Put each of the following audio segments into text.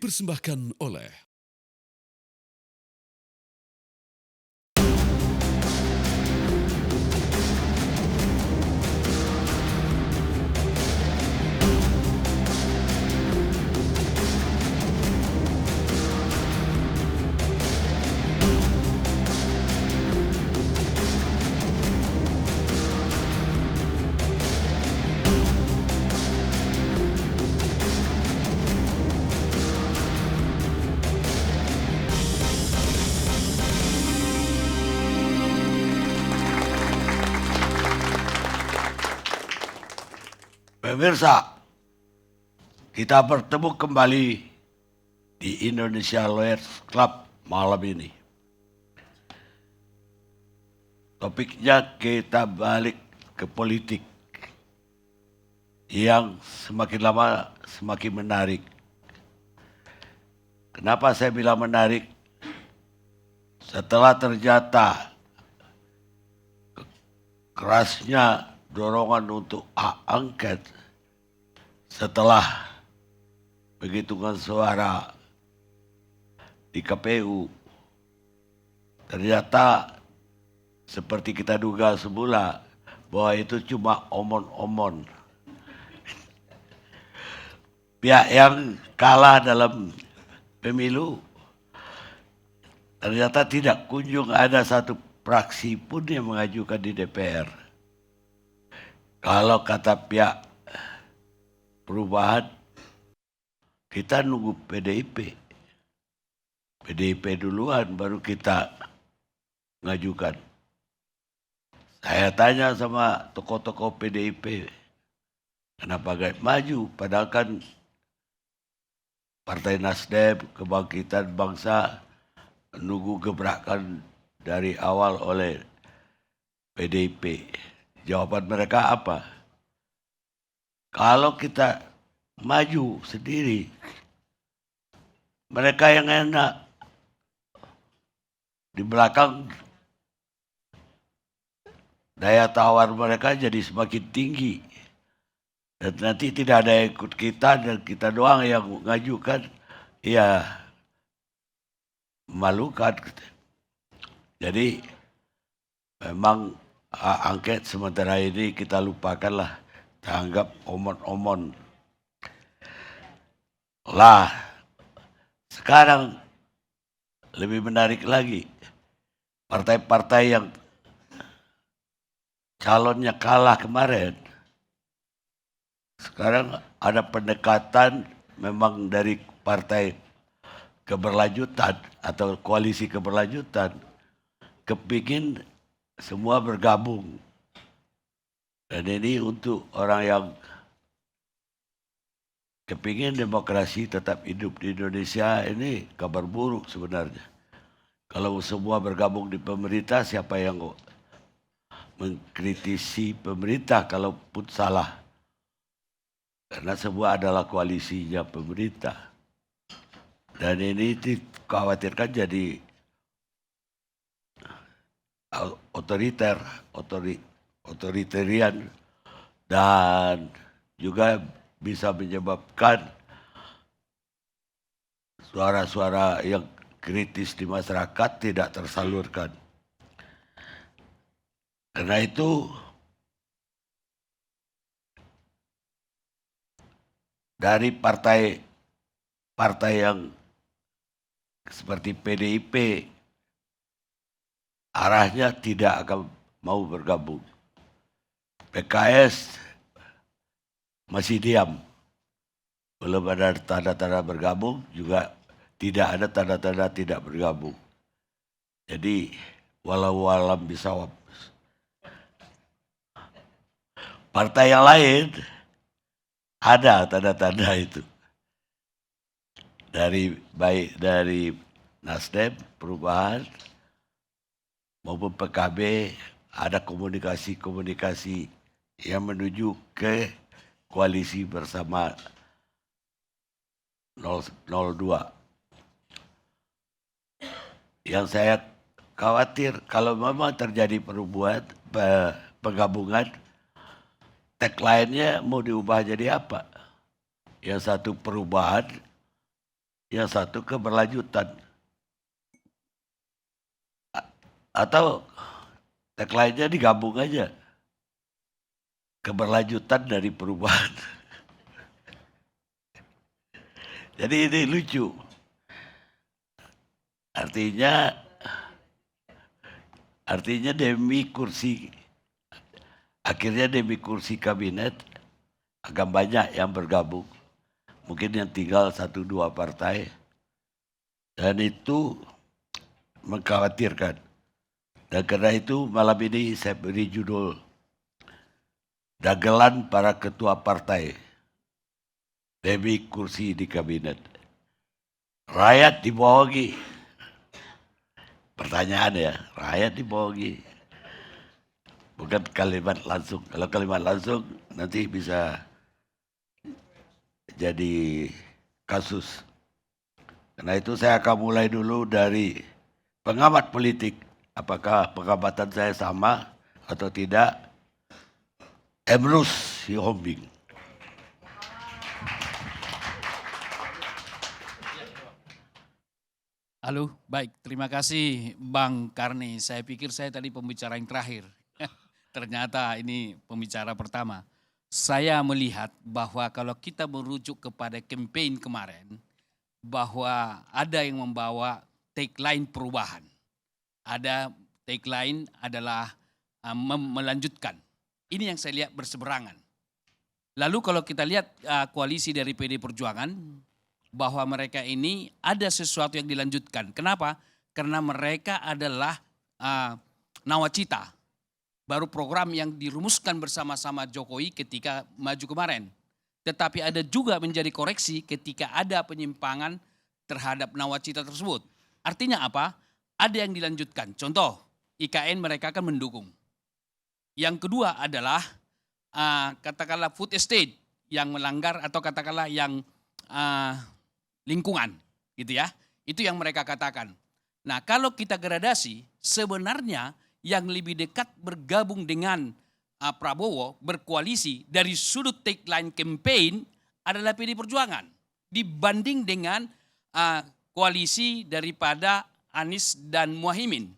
dipersembahkan oleh Pemirsa, kita bertemu kembali di Indonesia Lawyers Club malam ini. Topiknya kita balik ke politik yang semakin lama semakin menarik. Kenapa saya bilang menarik? Setelah ternyata kerasnya dorongan untuk hak angket setelah penghitungan suara di KPU, ternyata seperti kita duga semula bahwa itu cuma omon-omon. Pihak yang kalah dalam pemilu ternyata tidak kunjung ada satu fraksi pun yang mengajukan di DPR. Kalau kata pihak perubahan, kita nunggu PDIP. PDIP duluan baru kita ngajukan. Saya tanya sama tokoh-tokoh PDIP, kenapa gak maju? Padahal kan Partai Nasdem, Kebangkitan Bangsa nunggu gebrakan dari awal oleh PDIP. Jawaban mereka apa? Kalau kita maju sendiri, mereka yang enak. Di belakang daya tawar mereka jadi semakin tinggi. Dan nanti tidak ada yang ikut kita dan kita doang yang mengajukan. Ya, memalukan. Jadi memang hak angket sementara ini kita lupakanlah. Kita anggap omon-omon. Lah, sekarang lebih menarik lagi. Partai-partai yang calonnya kalah kemarin, sekarang ada pendekatan memang dari partai keberlanjutan atau koalisi keberlanjutan kepingin semua bergabung. Dan ini untuk orang yang kepingin demokrasi tetap hidup di Indonesia, ini kabar buruk sebenarnya. Kalau semua bergabung di pemerintah, siapa yang mengkritisi pemerintah kalaupun salah? Karena semua adalah koalisinya pemerintah. Dan ini dikhawatirkan jadi otoritarian dan juga bisa menyebabkan suara-suara yang kritis di masyarakat tidak tersalurkan. Karena itu dari partai yang seperti PDIP arahnya tidak akan mau bergabung. PKS masih diam. Belum ada tanda-tanda bergabung, juga tidak ada tanda-tanda tidak bergabung. Jadi walau alam bisawab. Partai yang lain ada tanda-tanda itu. Baik dari Nasdem, Perubahan, maupun PKB ada komunikasi-komunikasi yang menuju ke koalisi bersama 02. Yang saya khawatir kalau memang terjadi perubahan penggabungan, tagline-nya mau diubah jadi apa? Yang satu perubahan, yang satu keberlanjutan. Atau tagline-nya digabung aja. Keberlanjutan dari perubahan. Jadi ini lucu. Artinya demi kursi kabinet agak banyak yang bergabung. Mungkin yang tinggal 1-2 partai. Dan itu mengkhawatirkan. Dan karena itu malam ini saya beri judul Dagelan para ketua partai demi kursi di kabinet. Rakyat dibohongi. Pertanyaan ya, rakyat dibohongi. Bukan kalimat langsung. Kalau kalimat langsung nanti bisa jadi kasus. Karena itu saya akan mulai dulu dari pengamat politik. Apakah pengamatan saya sama atau tidak? Emrus Sihombing. Halo, baik. Terima kasih Bang Karni. Saya pikir saya tadi pembicara yang terakhir. Ternyata ini pembicara pertama. Saya melihat bahwa kalau kita merujuk kepada campaign kemarin, bahwa ada yang membawa tagline perubahan. Ada tagline adalah melanjutkan. Ini yang saya lihat berseberangan. Lalu kalau kita lihat koalisi dari PD Perjuangan, bahwa mereka ini ada sesuatu yang dilanjutkan. Kenapa? Karena mereka adalah nawacita. Baru program yang dirumuskan bersama-sama Jokowi ketika maju kemarin. Tetapi ada juga menjadi koreksi ketika ada penyimpangan terhadap nawacita tersebut. Artinya apa? Ada yang dilanjutkan. Contoh, IKN mereka akan mendukung. Yang kedua adalah katakanlah food estate yang melanggar atau katakanlah yang lingkungan, gitu ya. Itu yang mereka katakan. Nah, kalau kita gradasi, sebenarnya yang lebih dekat bergabung dengan Prabowo berkoalisi dari sudut tagline campaign adalah PD Perjuangan dibanding dengan koalisi daripada Anies dan Muhaimin.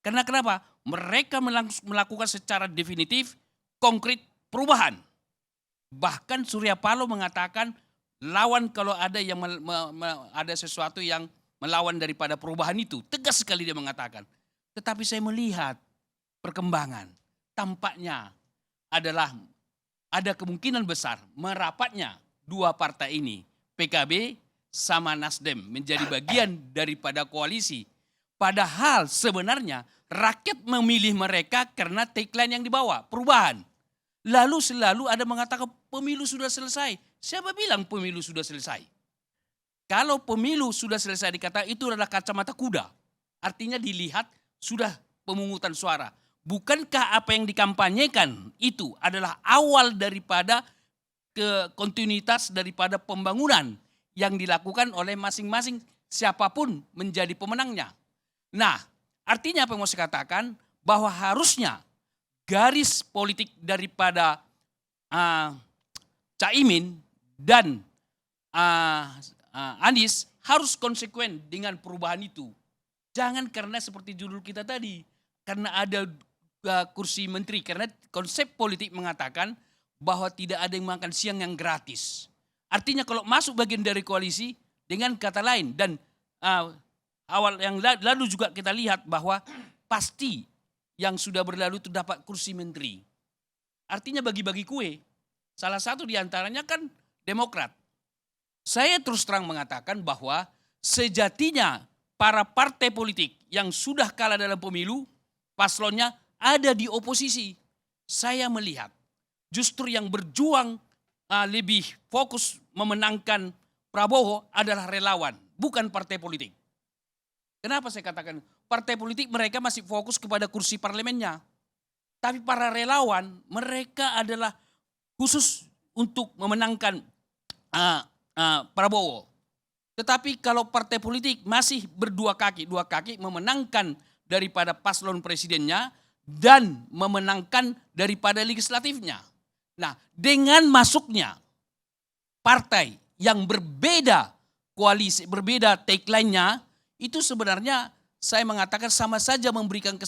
Karena kenapa? Mereka melakukan secara definitif konkret perubahan. Bahkan Surya Paloh mengatakan lawan kalau ada yang ada sesuatu yang melawan daripada perubahan itu. Tegas sekali dia mengatakan. Tetapi saya melihat perkembangan. Tampaknya adalah ada kemungkinan besar merapatnya dua partai ini. PKB sama Nasdem menjadi bagian daripada koalisi. Padahal sebenarnya rakyat memilih mereka karena tagline yang dibawa. Perubahan. Lalu selalu ada mengatakan pemilu sudah selesai. Siapa bilang pemilu sudah selesai? Kalau pemilu sudah selesai dikatakan itu adalah kacamata kuda. Artinya dilihat sudah pemungutan suara. Bukankah apa yang dikampanyekan itu adalah awal daripada kontinuitas daripada pembangunan yang dilakukan oleh masing-masing siapapun menjadi pemenangnya. Nah, artinya apa yang mau saya katakan? Bahwa harusnya garis politik daripada Caimin dan Anies harus konsekuen dengan perubahan itu. Jangan karena seperti judul kita tadi, karena ada kursi menteri, karena konsep politik mengatakan bahwa tidak ada yang makan siang yang gratis. Artinya kalau masuk bagian dari koalisi dengan kata lain dan awal yang lalu juga kita lihat bahwa pasti yang sudah berlalu itu dapat kursi menteri. Artinya bagi-bagi kue. Salah satu diantaranya kan Demokrat. Saya terus terang mengatakan bahwa sejatinya para partai politik yang sudah kalah dalam pemilu, paslonnya ada di oposisi. Saya melihat justru yang berjuang lebih fokus memenangkan Prabowo adalah relawan, bukan partai politik. Kenapa saya katakan? Partai politik mereka masih fokus kepada kursi parlemennya. Tapi para relawan mereka adalah khusus untuk memenangkan Prabowo. Tetapi kalau partai politik masih dua kaki memenangkan daripada paslon presidennya dan memenangkan daripada legislatifnya. Nah, dengan masuknya partai yang berbeda koalisi, berbeda tagline-nya, itu sebenarnya saya mengatakan sama saja memberikan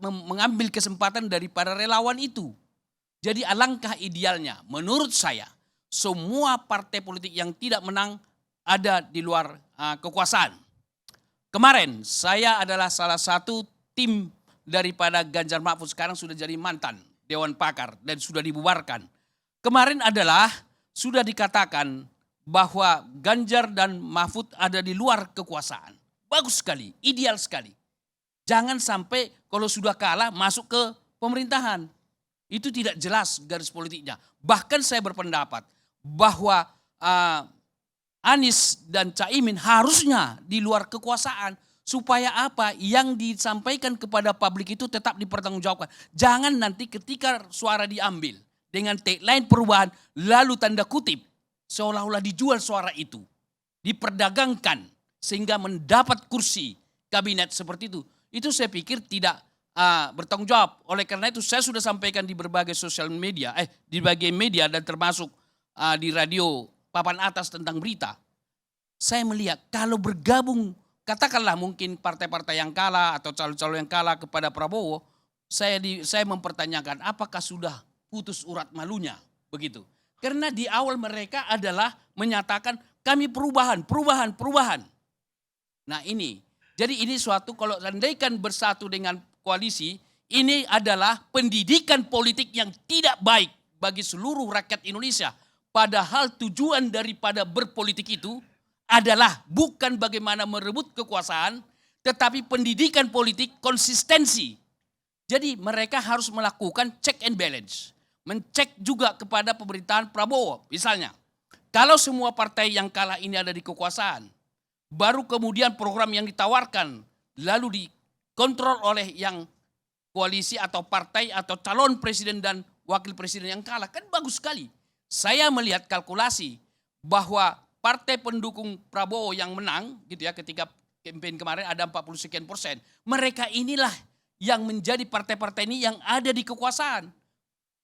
mengambil kesempatan daripada relawan itu. Jadi alangkah idealnya menurut saya semua partai politik yang tidak menang ada di luar kekuasaan. Kemarin saya adalah salah satu tim daripada Ganjar Mahfud, sekarang sudah jadi mantan Dewan Pakar dan sudah dibubarkan. Kemarin adalah sudah dikatakan bahwa Ganjar dan Mahfud ada di luar kekuasaan. Bagus sekali, ideal sekali. Jangan sampai kalau sudah kalah masuk ke pemerintahan. Itu tidak jelas garis politiknya. Bahkan saya berpendapat bahwa Anies dan Caimin harusnya di luar kekuasaan. Supaya apa? Yang disampaikan kepada publik itu tetap dipertanggungjawabkan. Jangan nanti ketika suara diambil dengan tagline perubahan lalu tanda kutip seolah-olah dijual suara itu. Diperdagangkan sehingga mendapat kursi kabinet seperti itu. Itu saya pikir tidak bertanggung jawab. Oleh karena itu saya sudah sampaikan di berbagai sosial media, di berbagai media dan termasuk di radio papan atas tentang berita. Saya melihat kalau bergabung, katakanlah mungkin partai-partai yang kalah atau calon-calon yang kalah kepada Prabowo, saya mempertanyakan apakah sudah putus urat malunya begitu. Karena di awal mereka adalah menyatakan kami perubahan. Nah ini, jadi ini suatu kalau andaikan bersatu dengan koalisi, ini adalah pendidikan politik yang tidak baik bagi seluruh rakyat Indonesia. Padahal tujuan daripada berpolitik itu adalah bukan bagaimana merebut kekuasaan, tetapi pendidikan politik konsistensi. Jadi mereka harus melakukan check and balance. Mencek juga kepada pemerintahan Prabowo. Misalnya, kalau semua partai yang kalah ini ada di kekuasaan, baru kemudian program yang ditawarkan, lalu dikontrol oleh yang koalisi atau partai atau calon presiden dan wakil presiden yang kalah, kan bagus sekali. Saya melihat kalkulasi bahwa partai pendukung Prabowo yang menang gitu ya ketika kampanye kemarin ada 40 sekian persen. Mereka inilah yang menjadi partai-partai ini yang ada di kekuasaan.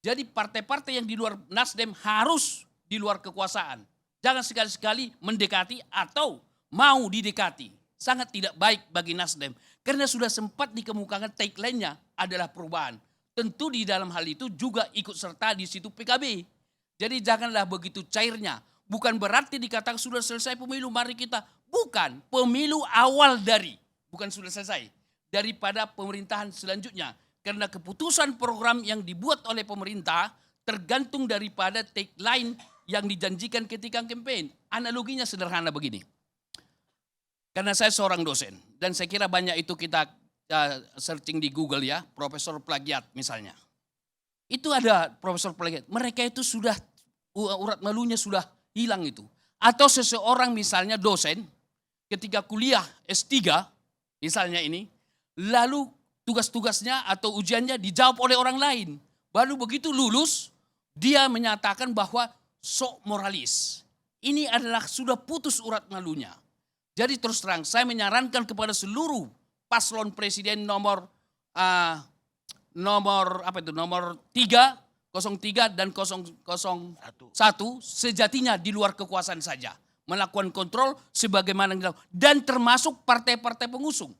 Jadi partai-partai yang di luar Nasdem harus di luar kekuasaan. Jangan sekali-sekali mendekati atau mau didekati. Sangat tidak baik bagi Nasdem. Karena sudah sempat dikemukakan tagline-nya adalah perubahan. Tentu di dalam hal itu juga ikut serta di situ PKB. Jadi janganlah begitu cairnya. Bukan berarti dikatakan sudah selesai pemilu, mari kita. Bukan, pemilu awal dari. Bukan sudah selesai. Daripada pemerintahan selanjutnya. Karena keputusan program yang dibuat oleh pemerintah tergantung daripada tagline yang dijanjikan ketika kampanye. Analoginya sederhana begini. Karena saya seorang dosen dan saya kira banyak itu kita searching di Google ya, profesor plagiat misalnya. Itu ada profesor plagiat, mereka itu sudah urat malunya sudah hilang itu. Atau seseorang misalnya dosen ketika kuliah S3 misalnya ini, lalu tugas-tugasnya atau ujiannya dijawab oleh orang lain. Baru begitu lulus, dia menyatakan bahwa sok moralis. Ini adalah sudah putus urat malunya. Jadi terus terang saya menyarankan kepada seluruh paslon presiden nomor 3, 03 dan 001 sejatinya di luar kekuasaan saja. Melakukan kontrol sebagaimana dan termasuk partai-partai pengusung.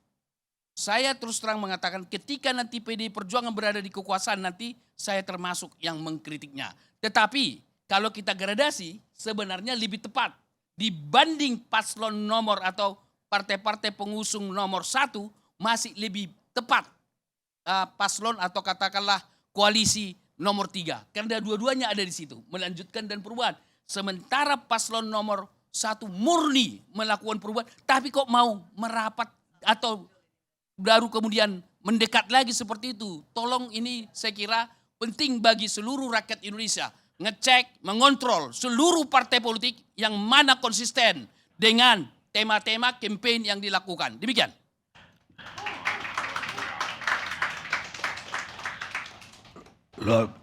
Saya terus terang mengatakan ketika nanti PDI Perjuangan berada di kekuasaan nanti saya termasuk yang mengkritiknya. Tetapi kalau kita gradasi sebenarnya lebih tepat dibanding paslon nomor atau partai-partai pengusung nomor 1 masih lebih tepat paslon atau katakanlah koalisi nomor 3. Karena dua-duanya ada di situ melanjutkan dan perubahan. Sementara paslon nomor 1 murni melakukan perubahan tapi kok mau merapat atau baru kemudian mendekat lagi seperti itu. Tolong ini saya kira penting bagi seluruh rakyat Indonesia. Ngecek, mengontrol seluruh partai politik yang mana konsisten dengan tema-tema kampanye yang dilakukan. Demikian.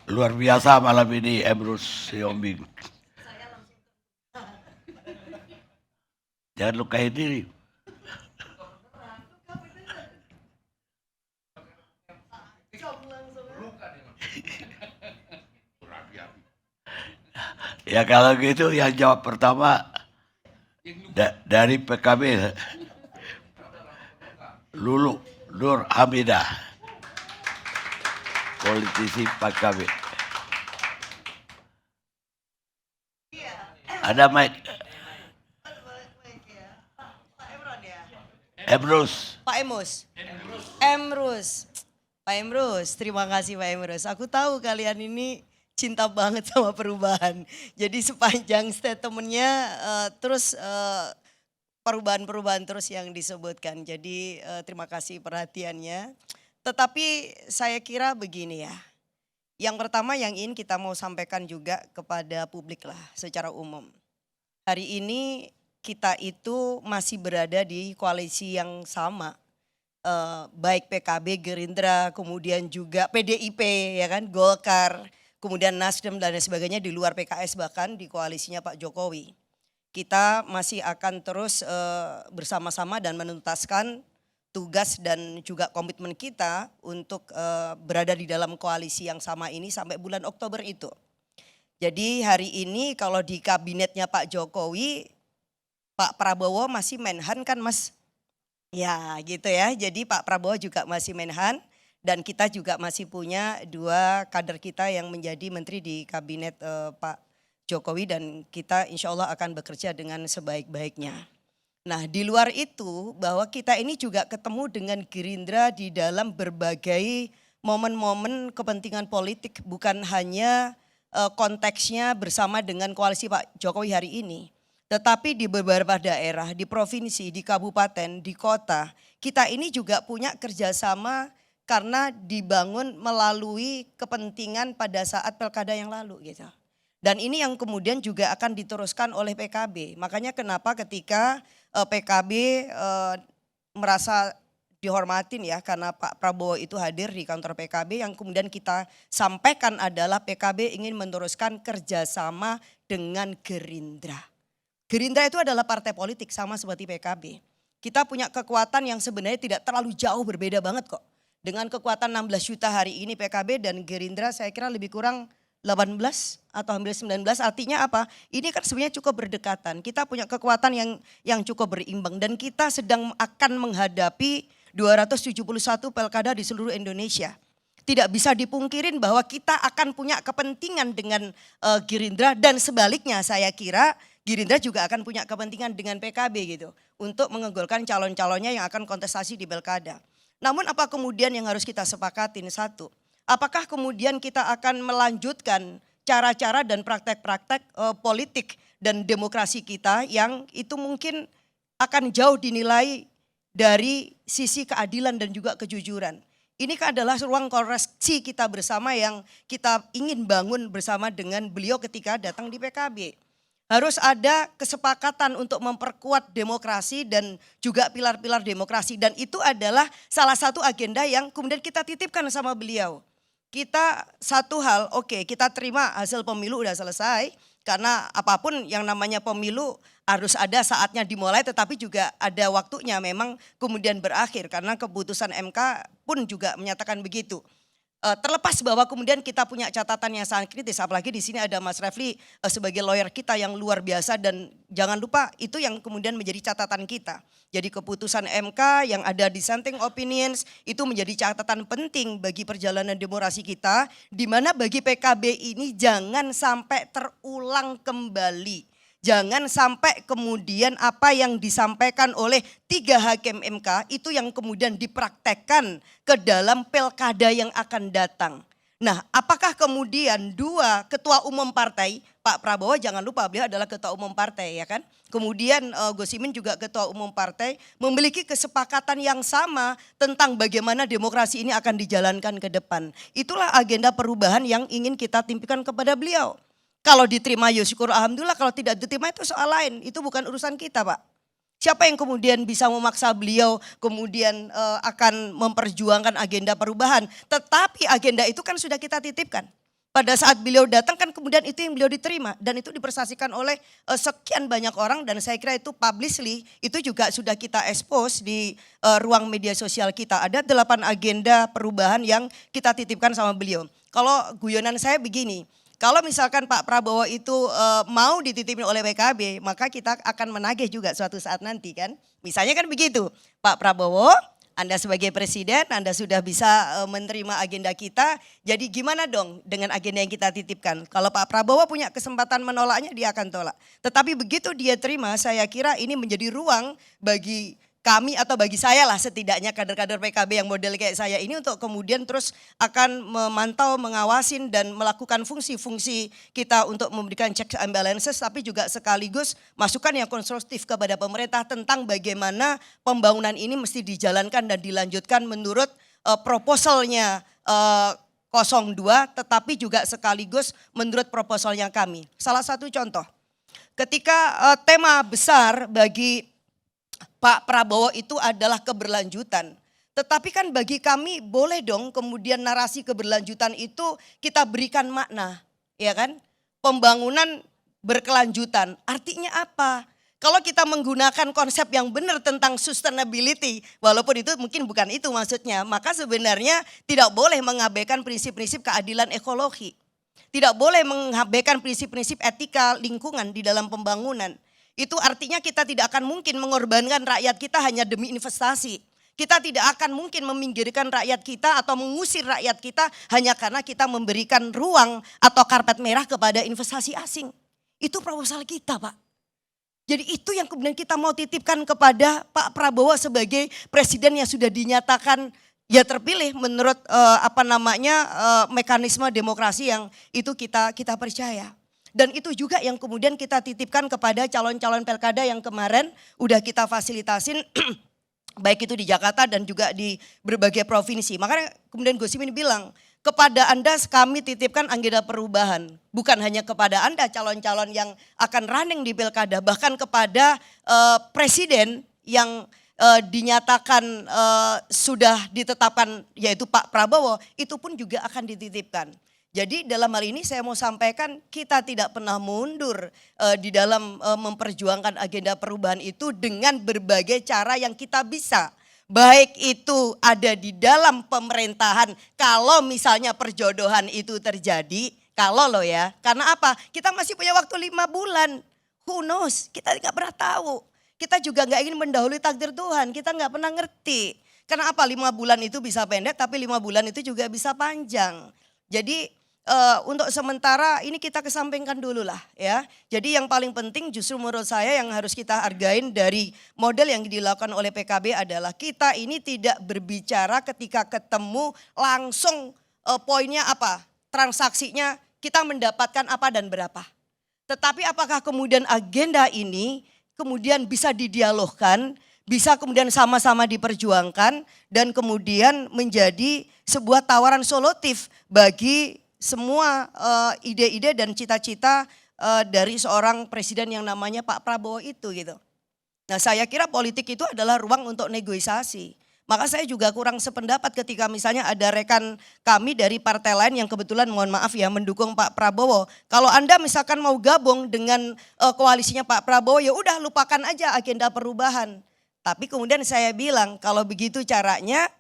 Luar biasa malam ini Emrus Siombing. Jangan lukai diri. Ya kalau gitu yang jawab pertama Dari PKB, Lulu Nur Hamidah, politisi PKB. Ada Mike. Emrus. Pak Emus. Emrus. Pak Emrus, terima kasih Pak Emrus. Aku tahu kalian ini cinta banget sama perubahan. Jadi sepanjang statementnya terus perubahan-perubahan terus yang disebutkan. Jadi terima kasih perhatiannya. Tetapi saya kira begini ya. Yang pertama yang ingin kita mau sampaikan juga kepada publik lah secara umum. Hari ini kita itu masih berada di koalisi yang sama. Baik PKB, Gerindra, kemudian juga PDIP, ya kan, Golkar, kemudian Nasdem dan lain sebagainya di luar PKS bahkan di koalisinya Pak Jokowi. Kita masih akan terus bersama-sama dan menuntaskan tugas dan juga komitmen kita untuk berada di dalam koalisi yang sama ini sampai bulan Oktober itu. Jadi hari ini kalau di kabinetnya Pak Jokowi, Pak Prabowo masih Menhan kan Mas? Ya gitu ya, jadi Pak Prabowo juga masih Menhan dan kita juga masih punya 2 kader kita yang menjadi menteri di kabinet Pak Jokowi dan kita insya Allah akan bekerja dengan sebaik-baiknya. Nah di luar itu bahwa kita ini juga ketemu dengan Gerindra di dalam berbagai momen-momen kepentingan politik, bukan hanya konteksnya bersama dengan koalisi Pak Jokowi hari ini. Tetapi di beberapa daerah, di provinsi, di kabupaten, di kota, kita ini juga punya kerjasama karena dibangun melalui kepentingan pada saat pilkada yang lalu gitu. Dan ini yang kemudian juga akan diteruskan oleh PKB. Makanya kenapa ketika PKB merasa dihormatin ya karena Pak Prabowo itu hadir di kantor PKB, yang kemudian kita sampaikan adalah PKB ingin meneruskan kerjasama dengan Gerindra. Gerindra itu adalah partai politik sama seperti PKB. Kita punya kekuatan yang sebenarnya tidak terlalu jauh berbeda banget kok. Dengan kekuatan 16 juta hari ini PKB dan Gerindra saya kira lebih kurang 18 atau hampir 19, artinya apa? Ini kan sebenarnya cukup berdekatan. Kita punya kekuatan yang cukup berimbang dan kita sedang akan menghadapi 271 pilkada di seluruh Indonesia. Tidak bisa dipungkirin bahwa kita akan punya kepentingan dengan Gerindra dan sebaliknya saya kira Gerindra juga akan punya kepentingan dengan PKB gitu untuk mengunggulkan calon-calonnya yang akan kontestasi di pilkada. Namun apa kemudian yang harus kita sepakatin? Satu, apakah kemudian kita akan melanjutkan cara-cara dan praktek-praktek politik dan demokrasi kita yang itu mungkin akan jauh dinilai dari sisi keadilan dan juga kejujuran. Ini adalah ruang koreksi kita bersama yang kita ingin bangun bersama dengan beliau ketika datang di PKB. Harus ada kesepakatan untuk memperkuat demokrasi dan juga pilar-pilar demokrasi. Dan itu adalah salah satu agenda yang kemudian kita titipkan sama beliau. Kita satu hal, oke, kita terima hasil pemilu udah selesai. Karena apapun yang namanya pemilu harus ada saatnya dimulai tetapi juga ada waktunya memang kemudian berakhir. Karena keputusan MK pun juga menyatakan begitu. Terlepas bahwa kemudian kita punya catatan yang sangat kritis, apalagi di sini ada Mas Refli sebagai lawyer kita yang luar biasa dan jangan lupa itu yang kemudian menjadi catatan kita. Jadi keputusan MK yang ada dissenting opinions itu menjadi catatan penting bagi perjalanan demokrasi kita, di mana bagi PKB ini jangan sampai terulang kembali. Jangan sampai kemudian apa yang disampaikan oleh 3 hakim MK itu yang kemudian dipraktekkan ke dalam pilkada yang akan datang. Nah, apakah kemudian 2 ketua umum partai, Pak Prabowo jangan lupa beliau adalah ketua umum partai ya kan. Kemudian Gus Imin juga ketua umum partai memiliki kesepakatan yang sama tentang bagaimana demokrasi ini akan dijalankan ke depan. Itulah agenda perubahan yang ingin kita timpilkan kepada beliau. Kalau diterima ya syukur alhamdulillah, kalau tidak diterima itu soal lain, itu bukan urusan kita Pak. Siapa yang kemudian bisa memaksa beliau kemudian akan memperjuangkan agenda perubahan. Tetapi agenda itu kan sudah kita titipkan. Pada saat beliau datang kan kemudian itu yang beliau diterima. Dan itu dipersaksikan oleh sekian banyak orang dan saya kira itu publicly itu juga sudah kita expose di ruang media sosial kita. Ada 8 agenda perubahan yang kita titipkan sama beliau. Kalau guyonan saya begini. kalau misalkan Pak Prabowo itu mau dititipin oleh PKB, maka kita akan menagih juga suatu saat nanti kan. Misalnya kan begitu, Pak Prabowo, Anda sebagai presiden, Anda sudah bisa menerima agenda kita, jadi gimana dong dengan agenda yang kita titipkan? Kalau Pak Prabowo punya kesempatan menolaknya, dia akan tolak. Tetapi begitu dia terima, saya kira ini menjadi ruang bagi kami atau bagi saya lah setidaknya kader-kader PKB yang model kayak saya ini untuk kemudian terus akan memantau, mengawasin dan melakukan fungsi-fungsi kita untuk memberikan checks and balances, tapi juga sekaligus masukan yang konstruktif kepada pemerintah tentang bagaimana pembangunan ini mesti dijalankan dan dilanjutkan menurut proposalnya 02, tetapi juga sekaligus menurut proposalnya kami. Salah satu contoh, ketika tema besar bagi Pak Prabowo itu adalah keberlanjutan. Tetapi kan bagi kami boleh dong kemudian narasi keberlanjutan itu kita berikan makna, ya kan? Pembangunan berkelanjutan. Artinya apa? Kalau kita menggunakan konsep yang benar tentang sustainability, walaupun itu mungkin bukan itu maksudnya, maka sebenarnya tidak boleh mengabaikan prinsip-prinsip keadilan ekologi. Tidak boleh mengabaikan prinsip-prinsip etika lingkungan di dalam pembangunan. Itu artinya kita tidak akan mungkin mengorbankan rakyat kita hanya demi investasi. Kita tidak akan mungkin meminggirkan rakyat kita atau mengusir rakyat kita hanya karena kita memberikan ruang atau karpet merah kepada investasi asing. Itu proposal kita, Pak. Jadi itu yang kemudian kita mau titipkan kepada Pak Prabowo sebagai presiden yang sudah dinyatakan ya terpilih menurut mekanisme demokrasi yang itu kita percaya. Dan itu juga yang kemudian kita titipkan kepada calon-calon pilkada yang kemarin udah kita fasilitasin baik itu di Jakarta dan juga di berbagai provinsi. Makanya kemudian Gus Imin bilang, kepada Anda kami titipkan agenda perubahan. Bukan hanya kepada Anda calon-calon yang akan running di pilkada, bahkan kepada presiden yang dinyatakan sudah ditetapkan yaitu Pak Prabowo, itu pun juga akan dititipkan. Jadi dalam hal ini saya mau sampaikan kita tidak pernah mundur di dalam memperjuangkan agenda perubahan itu dengan berbagai cara yang kita bisa. Baik itu ada di dalam pemerintahan, kalau misalnya perjodohan itu terjadi, kalau loh ya. Karena apa? Kita masih punya waktu 5 bulan. Who knows? Kita nggak pernah tahu. Kita juga nggak ingin mendahului takdir Tuhan, kita nggak pernah ngerti. Karena apa? 5 bulan itu bisa pendek tapi 5 bulan itu juga bisa panjang. Jadi untuk sementara ini kita kesampingkan dulu lah ya. Jadi yang paling penting justru menurut saya yang harus kita hargain dari model yang dilakukan oleh PKB adalah kita ini tidak berbicara ketika ketemu langsung poinnya apa, transaksinya kita mendapatkan apa dan berapa. Tetapi apakah kemudian agenda ini kemudian bisa didialogkan, bisa kemudian sama-sama diperjuangkan dan kemudian menjadi sebuah tawaran solutif bagi semua ide-ide dan cita-cita dari seorang presiden yang namanya Pak Prabowo itu gitu. Nah saya kira politik itu adalah ruang untuk negosiasi. Maka saya juga kurang sependapat ketika misalnya ada rekan kami dari partai lain yang kebetulan mohon maaf ya mendukung Pak Prabowo. Kalau Anda misalkan mau gabung dengan koalisinya Pak Prabowo ya udah lupakan aja agenda perubahan. Tapi kemudian saya bilang kalau begitu caranya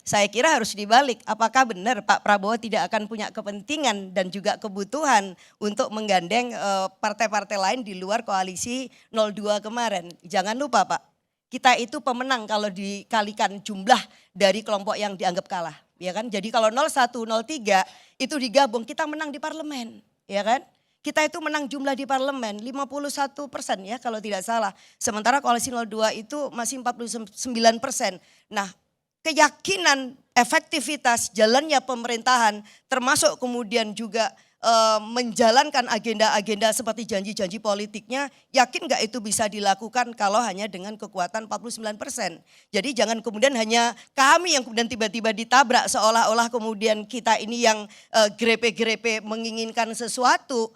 saya kira harus dibalik, apakah benar Pak Prabowo tidak akan punya kepentingan dan juga kebutuhan untuk menggandeng partai-partai lain di luar koalisi 02 kemarin. Jangan lupa Pak, kita itu pemenang kalau dikalikan jumlah dari kelompok yang dianggap kalah. Ya kan? Jadi kalau 01, 03 itu digabung kita menang di parlemen. Ya kan? Kita itu menang jumlah di parlemen 51% ya kalau tidak salah. Sementara koalisi 02 itu masih 49%. Nah keyakinan efektivitas jalannya pemerintahan termasuk kemudian juga menjalankan agenda-agenda seperti janji-janji politiknya, yakin gak itu bisa dilakukan kalau hanya dengan kekuatan 49%. Jadi jangan kemudian hanya kami yang kemudian tiba-tiba ditabrak seolah-olah kemudian kita ini yang grepe-grepe menginginkan sesuatu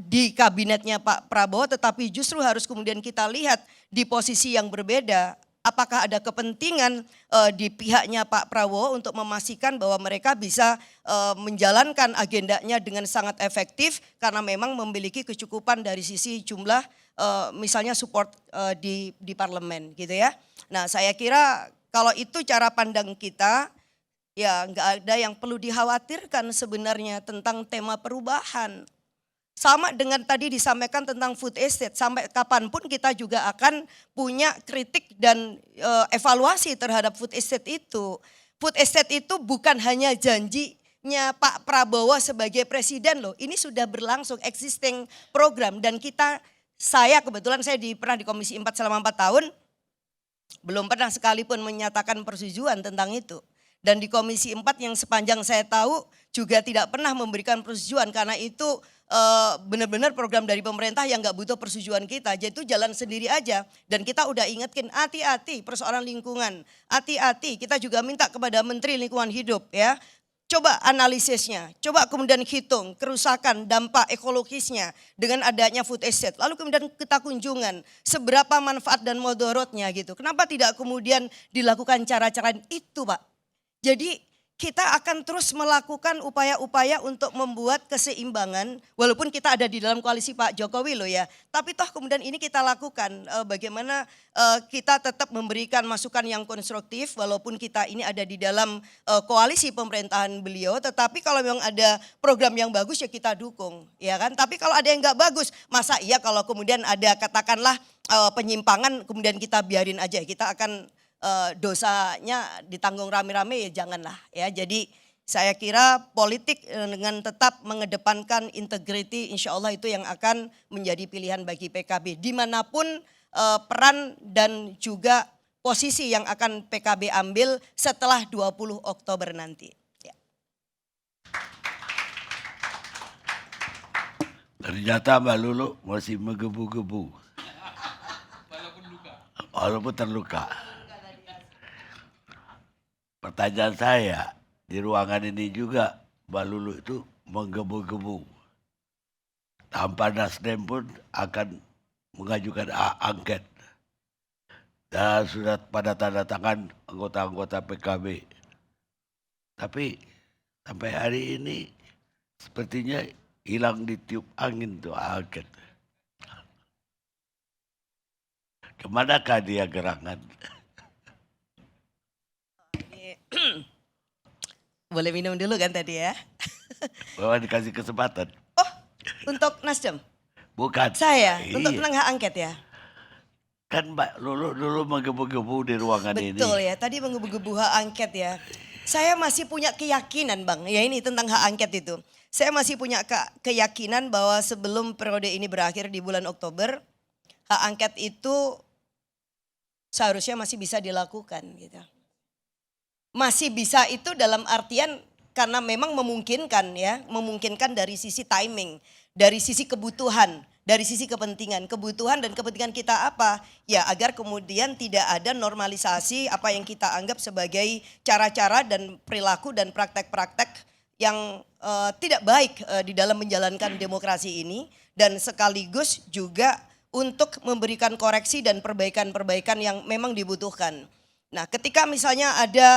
di kabinetnya Pak Prabowo, tetapi justru harus kemudian kita lihat di posisi yang berbeda. Apakah ada kepentingan di pihaknya Pak Prabowo untuk memastikan bahwa mereka bisa menjalankan agendanya dengan sangat efektif karena memang memiliki kecukupan dari sisi jumlah misalnya support di parlemen gitu ya. Nah saya kira kalau itu cara pandang kita ya nggak ada yang perlu dikhawatirkan sebenarnya tentang tema perubahan. Sama dengan tadi disampaikan tentang food estate, sampai kapanpun kita juga akan punya kritik dan evaluasi terhadap food estate itu. Food estate itu bukan hanya janjinya Pak Prabowo sebagai presiden loh, ini sudah berlangsung existing program dan saya kebetulan pernah di Komisi 4 selama 4 tahun, belum pernah sekalipun menyatakan persetujuan tentang itu. Dan di Komisi 4 yang sepanjang saya tahu juga tidak pernah memberikan persetujuan karena itu benar-benar program dari pemerintah yang nggak butuh persetujuan kita. Jadi itu jalan sendiri aja. Dan kita udah ingatkan hati-hati persoalan lingkungan. Hati-hati, kita juga minta kepada Menteri Lingkungan Hidup ya. Coba analisisnya, coba kemudian hitung kerusakan dampak ekologisnya dengan adanya food estate. Lalu kemudian kita kunjungan seberapa manfaat dan mudaratnya gitu. Kenapa tidak kemudian dilakukan cara-cara itu Pak? Jadi kita akan terus melakukan upaya-upaya untuk membuat keseimbangan walaupun kita ada di dalam koalisi Pak Jokowi loh ya. Tapi toh kemudian ini kita lakukan bagaimana kita tetap memberikan masukan yang konstruktif walaupun kita ini ada di dalam koalisi pemerintahan beliau. Tetapi kalau memang ada program yang bagus ya kita dukung ya kan. Tapi kalau ada yang nggak bagus masa iya kalau kemudian ada katakanlah penyimpangan kemudian kita biarin aja. Kita akan dosanya ditanggung rame-rame ya janganlah ya. Jadi saya kira politik dengan tetap mengedepankan integriti insya Allah itu yang akan menjadi pilihan bagi PKB. Dimanapun peran dan juga posisi yang akan PKB ambil setelah 20 Oktober nanti. Ya. Ternyata Mbak Lulu masih menggebu-gebu. Walaupun terluka. Pertanyaan saya, di ruangan ini juga Mbak Lulu itu menggebu-gebu. Tanpa Nasdem pun akan mengajukan angket. Dan sudah pada tanda tangan anggota-anggota PKB. Tapi sampai hari ini sepertinya hilang ditiup angin tuh angket. Kemanakah dia gerangan? Boleh minum dulu kan tadi ya. Bahwa dikasih kesempatan. Oh untuk Nasdem? Bukan. Saya Iya. untuk tentang hak angket ya. Kan Mbak Lulu dulu menggebu-gebu di ruangan ini. Betul ya, tadi menggebu-gebu hak angket ya. Saya masih punya keyakinan Bang, ya ini tentang hak angket itu. Saya masih punya keyakinan bahwa sebelum periode ini berakhir di bulan Oktober, hak angket itu seharusnya masih bisa dilakukan gitu. Masih bisa itu dalam artian karena memang memungkinkan ya, memungkinkan dari sisi timing, dari sisi kebutuhan, dari sisi kepentingan. Kebutuhan dan kepentingan kita apa? Ya agar kemudian tidak ada normalisasi apa yang kita anggap sebagai cara-cara dan perilaku dan praktek-praktek yang tidak baik di dalam menjalankan demokrasi ini. Dan sekaligus juga untuk memberikan koreksi dan perbaikan-perbaikan yang memang dibutuhkan. Nah ketika misalnya ada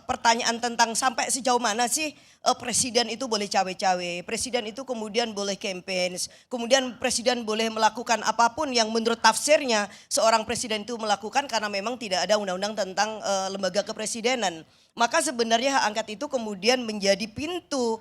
pertanyaan tentang sampai sejauh mana sih presiden itu boleh cawe-cawe, presiden itu kemudian boleh campaign, kemudian presiden boleh melakukan apapun yang menurut tafsirnya seorang presiden itu melakukan karena memang tidak ada undang-undang tentang lembaga kepresidenan. Maka sebenarnya hak angket itu kemudian menjadi pintu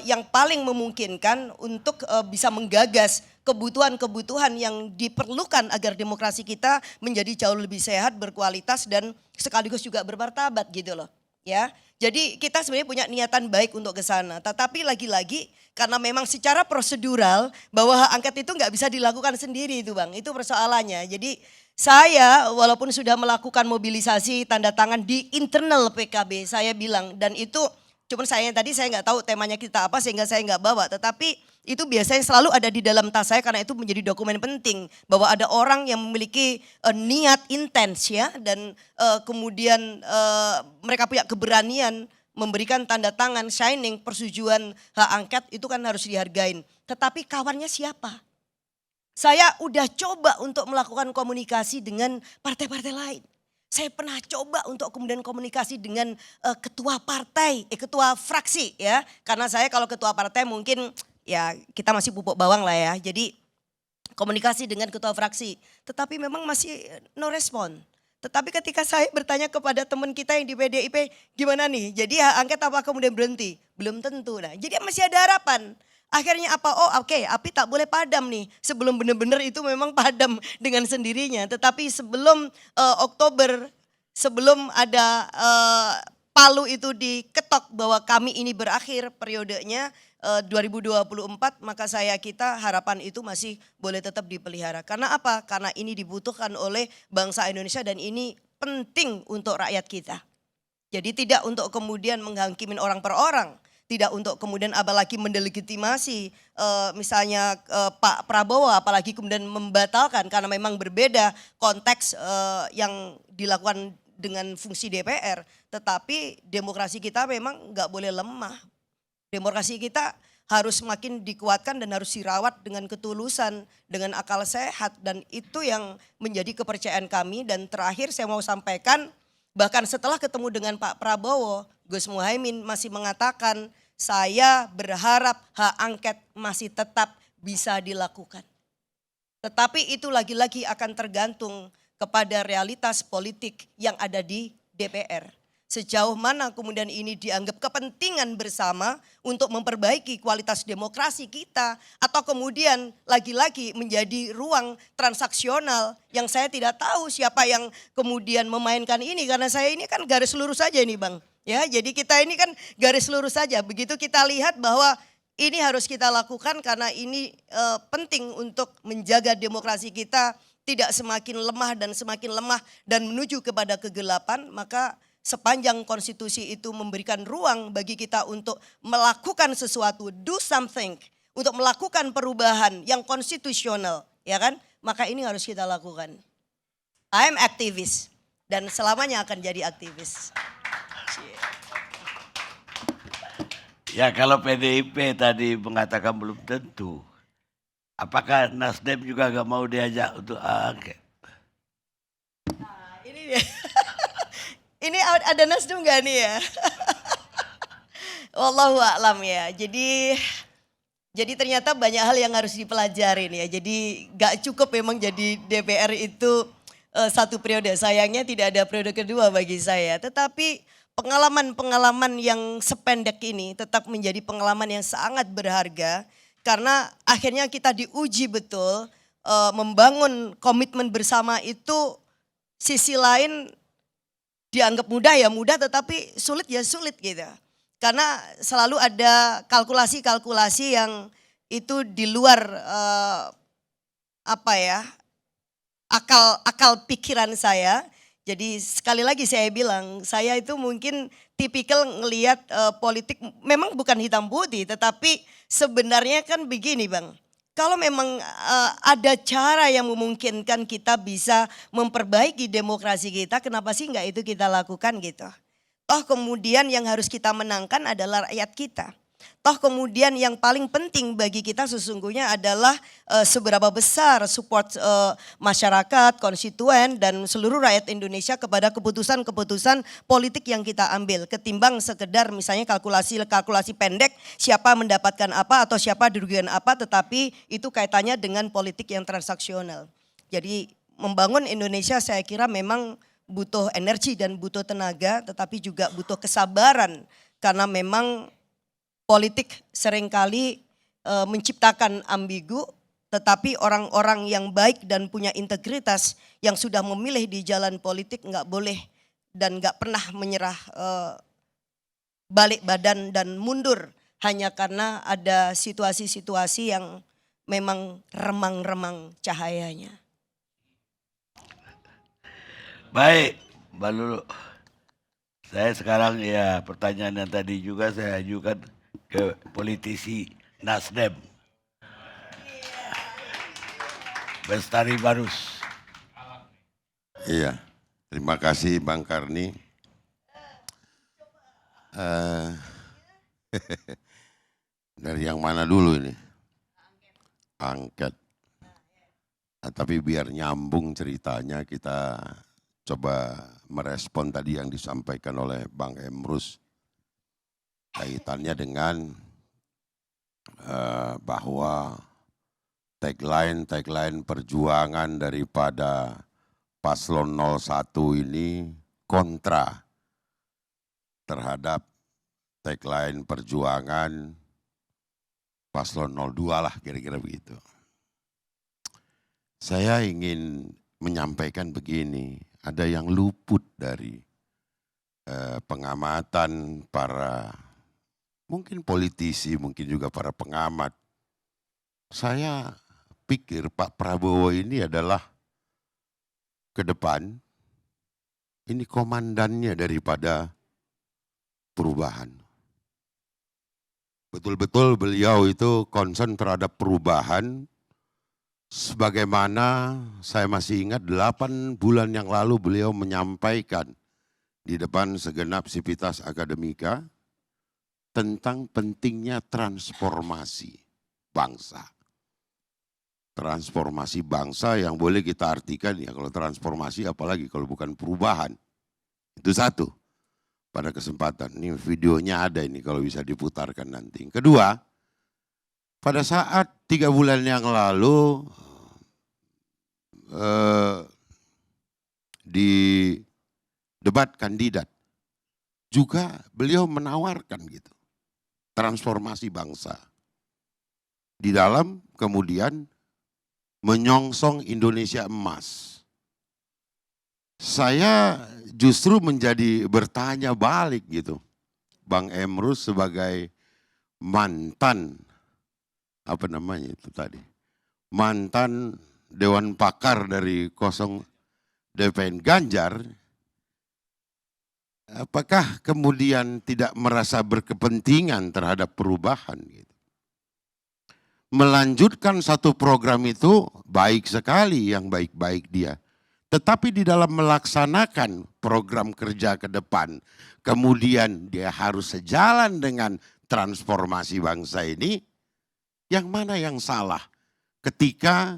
yang paling memungkinkan untuk bisa menggagas kebutuhan-kebutuhan yang diperlukan agar demokrasi kita menjadi jauh lebih sehat, berkualitas dan sekaligus juga bermartabat gitu loh. Ya, jadi kita sebenarnya punya niatan baik untuk ke sana. Tetapi lagi-lagi karena memang secara prosedural bahwa hak angket itu nggak bisa dilakukan sendiri itu Bang. Itu persoalannya. Jadi saya walaupun sudah melakukan mobilisasi tanda tangan di internal PKB, saya bilang dan itu cuman saya nggak tahu temanya kita apa sehingga saya nggak bawa. Tetapi itu biasanya selalu ada di dalam tas saya karena itu menjadi dokumen penting bahwa ada orang yang memiliki niat intens ya dan kemudian mereka punya keberanian memberikan tanda tangan signing persetujuan hak angket itu kan harus dihargain. Tetapi kawannya siapa? Saya udah coba untuk melakukan komunikasi dengan partai-partai lain. Saya pernah coba untuk kemudian komunikasi dengan ketua partai, ketua fraksi ya. Karena saya kalau ketua partai mungkin ya kita masih pupuk bawang lah ya. Jadi komunikasi dengan ketua fraksi. Tetapi memang masih no respon. Tetapi ketika saya bertanya kepada teman kita yang di PDIP, gimana nih? Jadi hak angket apa kemudian berhenti? Belum tentu. Nah, jadi masih ada harapan. Akhirnya apa? Oh oke, api tak boleh padam nih. Sebelum benar-benar itu memang padam dengan sendirinya. Tetapi sebelum Oktober, sebelum ada palu itu diketok bahwa kami ini berakhir periodenya 2024, maka kita harapan itu masih boleh tetap dipelihara. Karena apa? Karena ini dibutuhkan oleh bangsa Indonesia dan ini penting untuk rakyat kita. Jadi tidak untuk kemudian menghakimin orang per orang, tidak untuk kemudian apalagi mendelegitimasi misalnya Pak Prabowo, apalagi kemudian membatalkan karena memang berbeda konteks yang dilakukan dengan fungsi DPR. Tetapi demokrasi kita memang nggak boleh lemah. Demokrasi kita harus semakin dikuatkan dan harus dirawat dengan ketulusan, dengan akal sehat. Dan itu yang menjadi kepercayaan kami. Dan terakhir saya mau sampaikan, bahkan setelah ketemu dengan Pak Prabowo, Gus Muhaimin masih mengatakan, saya berharap hak angket masih tetap bisa dilakukan. Tetapi itu lagi-lagi akan tergantung kepada realitas politik yang ada di DPR. Sejauh mana kemudian ini dianggap kepentingan bersama untuk memperbaiki kualitas demokrasi kita. Atau kemudian lagi-lagi menjadi ruang transaksional yang saya tidak tahu siapa yang kemudian memainkan ini. Karena saya ini kan garis lurus saja ini Bang. Ya, jadi kita ini kan garis lurus saja. Begitu kita lihat bahwa ini harus kita lakukan karena ini penting untuk menjaga demokrasi kita tidak semakin lemah dan menuju kepada kegelapan, maka sepanjang konstitusi itu memberikan ruang bagi kita untuk melakukan sesuatu, do something, untuk melakukan perubahan yang konstitusional, ya kan? Maka ini harus kita lakukan. I am aktivis dan selamanya akan jadi aktivis. Ya kalau PDIP tadi mengatakan belum tentu, apakah Nasdem juga gak mau diajak untuk angket? Nah, ini dia. Ini ada Nasdem gak nih ya? Wallahu a'lam ya. Jadi ternyata banyak hal yang harus dipelajarin ya. Jadi gak cukup memang jadi DPR itu satu periode. Sayangnya tidak ada periode kedua bagi saya. Tetapi pengalaman-pengalaman yang sependek ini tetap menjadi pengalaman yang sangat berharga. Karena akhirnya kita diuji betul membangun komitmen bersama itu sisi lain dianggap mudah ya mudah tetapi sulit ya sulit gitu. Karena selalu ada kalkulasi-kalkulasi yang itu di luar akal pikiran saya. Jadi sekali lagi saya bilang saya itu mungkin tipikal ngelihat politik memang bukan hitam putih tetapi sebenarnya kan begini Bang. Kalau memang ada cara yang memungkinkan kita bisa memperbaiki demokrasi kita, kenapa sih enggak itu kita lakukan gitu. Toh kemudian yang harus kita menangkan adalah rakyat kita. Toh kemudian yang paling penting bagi kita sesungguhnya adalah seberapa besar support masyarakat, konstituen dan seluruh rakyat Indonesia kepada keputusan-keputusan politik yang kita ambil. Ketimbang sekedar misalnya kalkulasi pendek siapa mendapatkan apa atau siapa dirugikan apa, tetapi itu kaitannya dengan politik yang transaksional. Jadi membangun Indonesia saya kira memang butuh energi dan butuh tenaga tetapi juga butuh kesabaran karena memang politik seringkali menciptakan ambigu, tetapi orang-orang yang baik dan punya integritas yang sudah memilih di jalan politik nggak boleh dan nggak pernah menyerah balik badan dan mundur hanya karena ada situasi-situasi yang memang remang-remang cahayanya. Baik, Mbak Lulu. Saya sekarang ya pertanyaan yang tadi juga saya ajukan ke politisi Nasdem. Bestari Barus. Iya, terima kasih Bang Karni. Dari yang mana dulu ini? Angket. Nah, tapi biar nyambung ceritanya kita coba merespon tadi yang disampaikan oleh Bang Emrus. Kaitannya dengan bahwa tagline perjuangan daripada paslon 01 ini kontra terhadap tagline perjuangan paslon 02 lah kira-kira begitu. Saya ingin menyampaikan begini, ada yang luput dari pengamatan para mungkin politisi, mungkin juga para pengamat. Saya pikir Pak Prabowo ini adalah ke depan, ini komandannya daripada perubahan. Betul-betul beliau itu concern terhadap perubahan, sebagaimana saya masih ingat 8 bulan yang lalu beliau menyampaikan di depan segenap Sivitas Akademika tentang pentingnya transformasi bangsa. Transformasi bangsa yang boleh kita artikan ya kalau transformasi apalagi kalau bukan perubahan. Itu satu pada kesempatan. Ini videonya ada ini kalau bisa diputarkan nanti. Kedua, pada saat 3 bulan yang lalu di debat kandidat juga beliau menawarkan gitu transformasi bangsa. Di dalam kemudian menyongsong Indonesia emas. Saya justru menjadi bertanya balik gitu. Bang Emrus sebagai mantan, apa namanya itu tadi, mantan Dewan Pakar dari 0 DPN Ganjar, apakah kemudian tidak merasa berkepentingan terhadap perubahan gitu? Melanjutkan satu program itu baik sekali, yang baik-baik dia. Tetapi di dalam melaksanakan program kerja ke depan, kemudian dia harus sejalan dengan transformasi bangsa ini, yang mana yang salah? Ketika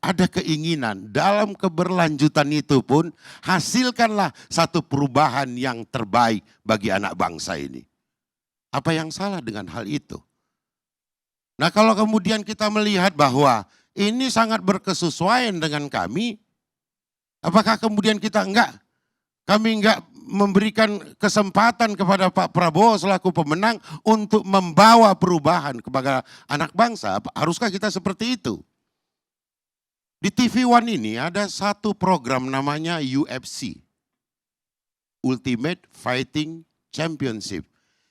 ada keinginan dalam keberlanjutan itu pun, hasilkanlah satu perubahan yang terbaik bagi anak bangsa ini. Apa yang salah dengan hal itu? Nah kalau kemudian kita melihat bahwa ini sangat berkesesuaian dengan kami, apakah kemudian kami enggak memberikan kesempatan kepada Pak Prabowo selaku pemenang untuk membawa perubahan kepada anak bangsa? Haruskah kita seperti itu? Di TV One ini ada satu program namanya UFC, Ultimate Fighting Championship.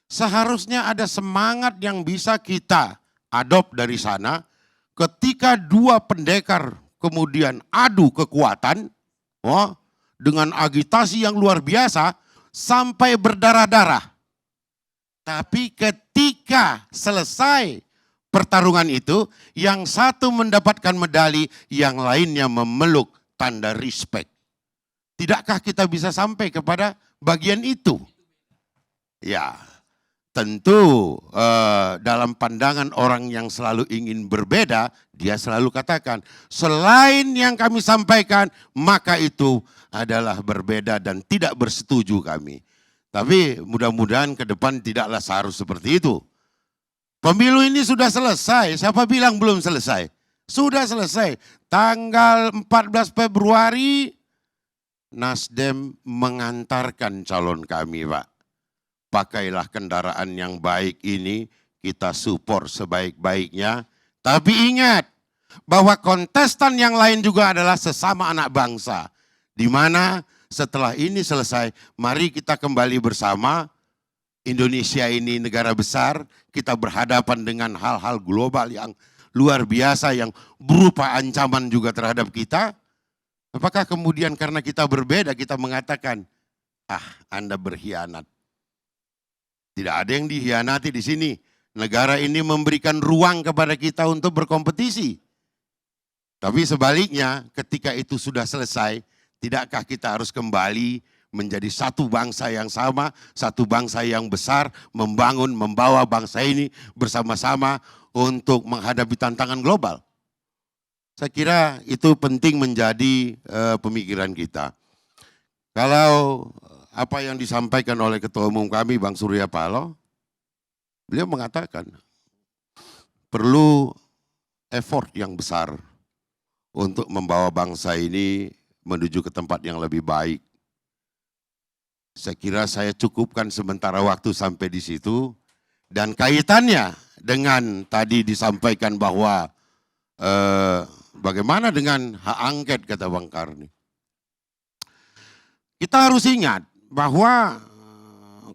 Seharusnya ada semangat yang bisa kita adopt dari sana ketika 2 pendekar kemudian adu kekuatan dengan agitasi yang luar biasa sampai berdarah-darah. Tapi ketika selesai pertarungan itu, yang satu mendapatkan medali, yang lainnya memeluk tanda respect. Tidakkah kita bisa sampai kepada bagian itu? Ya. Tentu dalam pandangan orang yang selalu ingin berbeda, dia selalu katakan, selain yang kami sampaikan, maka itu adalah berbeda dan tidak bersetuju kami. Tapi mudah-mudahan ke depan tidaklah seharusnya seperti itu. Pemilu ini sudah selesai, siapa bilang belum selesai? Sudah selesai, tanggal 14 Februari, Nasdem mengantarkan calon kami, Pak. Pakailah kendaraan yang baik ini, kita support sebaik-baiknya. Tapi ingat bahwa kontestan yang lain juga adalah sesama anak bangsa. Di mana setelah ini selesai, mari kita kembali bersama. Indonesia ini negara besar, kita berhadapan dengan hal-hal global yang luar biasa yang berupa ancaman juga terhadap kita. Apakah kemudian karena kita berbeda kita mengatakan, Anda berkhianat. Tidak ada yang dikhianati di sini. Negara ini memberikan ruang kepada kita untuk berkompetisi. Tapi sebaliknya ketika itu sudah selesai, tidakkah kita harus kembali menjadi satu bangsa yang sama, satu bangsa yang besar, membawa bangsa ini bersama-sama untuk menghadapi tantangan global. Saya kira itu penting menjadi pemikiran kita. Kalau apa yang disampaikan oleh Ketua Umum kami, Bang Surya Paloh, beliau mengatakan perlu effort yang besar untuk membawa bangsa ini menuju ke tempat yang lebih baik. Saya kira saya cukupkan sementara waktu sampai di situ. Dan kaitannya dengan tadi disampaikan bahwa bagaimana dengan hak angket kata Bang Karni. Kita harus ingat bahwa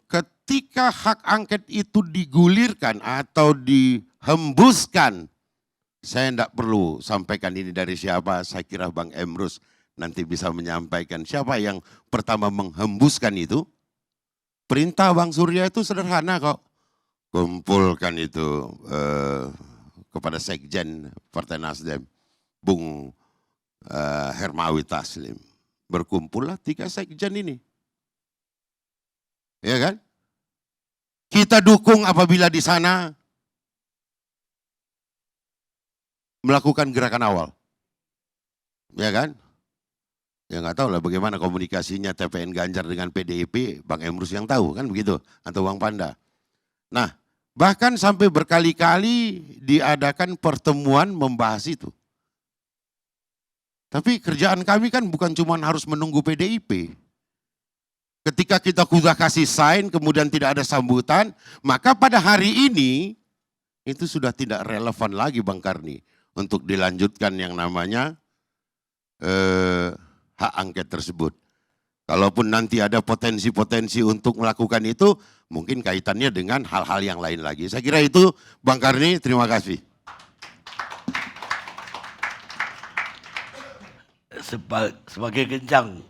ketika hak angket itu digulirkan atau dihembuskan, saya tidak perlu sampaikan ini dari siapa, saya kira Bang Emrus nanti bisa menyampaikan siapa yang pertama menghembuskan itu. Perintah Bang Surya itu sederhana kok. Kumpulkan itu kepada Sekjen Partai Nasdem, Bung Hermawi Taslim. Berkumpullah 3 sekjen ini. Ya kan? Kita dukung apabila di sana melakukan gerakan awal. Ya kan? Ya nggak tahu lah bagaimana komunikasinya TPN Ganjar dengan PDIP, Bang Emrus yang tahu kan begitu, atau Bang Panda. Nah, bahkan sampai berkali-kali diadakan pertemuan membahas itu. Tapi kerjaan kami kan bukan cuma harus menunggu PDIP. Ketika kita sudah kasih sign kemudian tidak ada sambutan, maka pada hari ini itu sudah tidak relevan lagi Bang Karni untuk dilanjutkan yang namanya hak angket tersebut. Kalaupun nanti ada potensi-potensi untuk melakukan itu, mungkin kaitannya dengan hal-hal yang lain lagi. Saya kira itu Bang Karni, terima kasih. Semakin kencang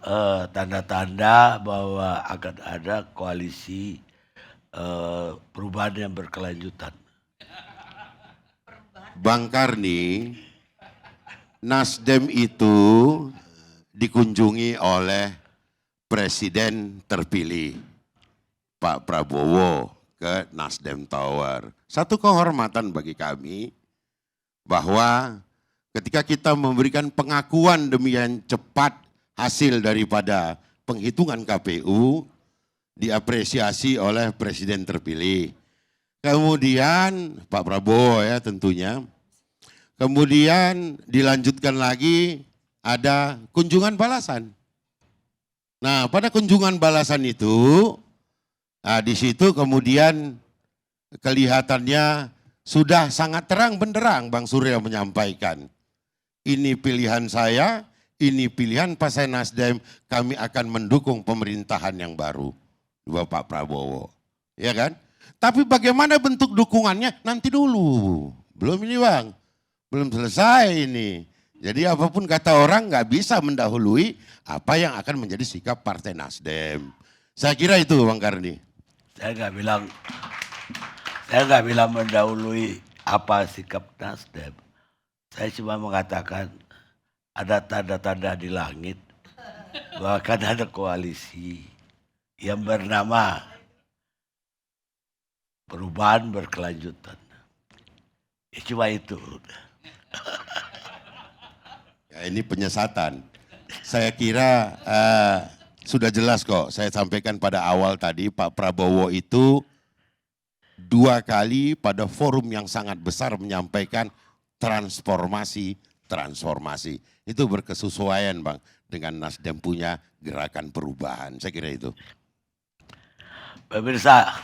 tanda-tanda bahwa akan ada koalisi perubahan yang berkelanjutan. Bang Karni, Nasdem itu dikunjungi oleh Presiden terpilih Pak Prabowo ke Nasdem Tower. Satu kehormatan bagi kami bahwa ketika kita memberikan pengakuan demikian cepat hasil daripada penghitungan KPU, diapresiasi oleh Presiden terpilih. Kemudian Pak Prabowo ya tentunya. Kemudian dilanjutkan lagi ada kunjungan balasan. Nah pada kunjungan balasan itu, nah di situ kemudian kelihatannya sudah sangat terang benderang Bang Surya menyampaikan. Ini pilihan saya, ini pilihan Partai Nasdem, kami akan mendukung pemerintahan yang baru. Bapak Prabowo, ya kan? Tapi bagaimana bentuk dukungannya nanti dulu. Belum ini Bang, belum selesai ini. Jadi apapun kata orang nggak bisa mendahului apa yang akan menjadi sikap Partai Nasdem. Saya kira itu Bang Karni. Saya nggak bilang mendahului apa sikap Nasdem. Saya cuma mengatakan ada tanda-tanda di langit bahwa akan ada koalisi yang bernama perubahan berkelanjutan. Ya, cuma itu. Ya, ini penyesatan. Saya kira sudah jelas kok. Saya sampaikan pada awal tadi Pak Prabowo itu 2 kali pada forum yang sangat besar menyampaikan transformasi. Itu berkesesuaian Bang dengan Nasdem punya gerakan perubahan. Saya kira itu. Pemirsa,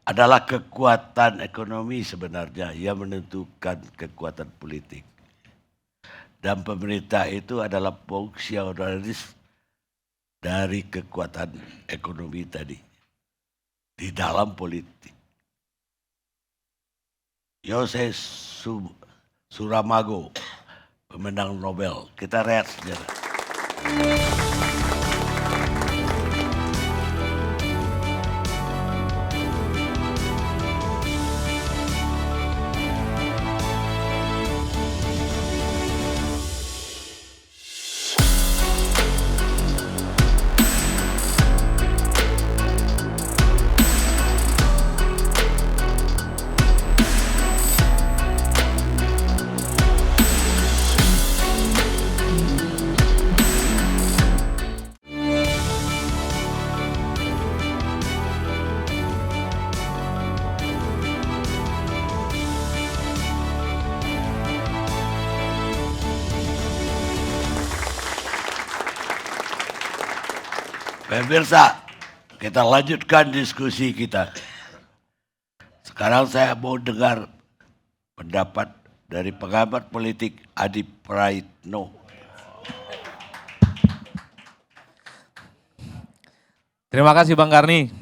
adalah kekuatan ekonomi sebenarnya yang menentukan kekuatan politik. Dan pemerintah itu adalah fungsionalis dari kekuatan ekonomi tadi di dalam politik. Yosef Suramago, pemenang Nobel. Kita rehat sejarah. Pemirsa, kita lanjutkan diskusi kita. Sekarang saya mau dengar pendapat dari pengamat politik Adi Praitno. Terima kasih Bang Karni.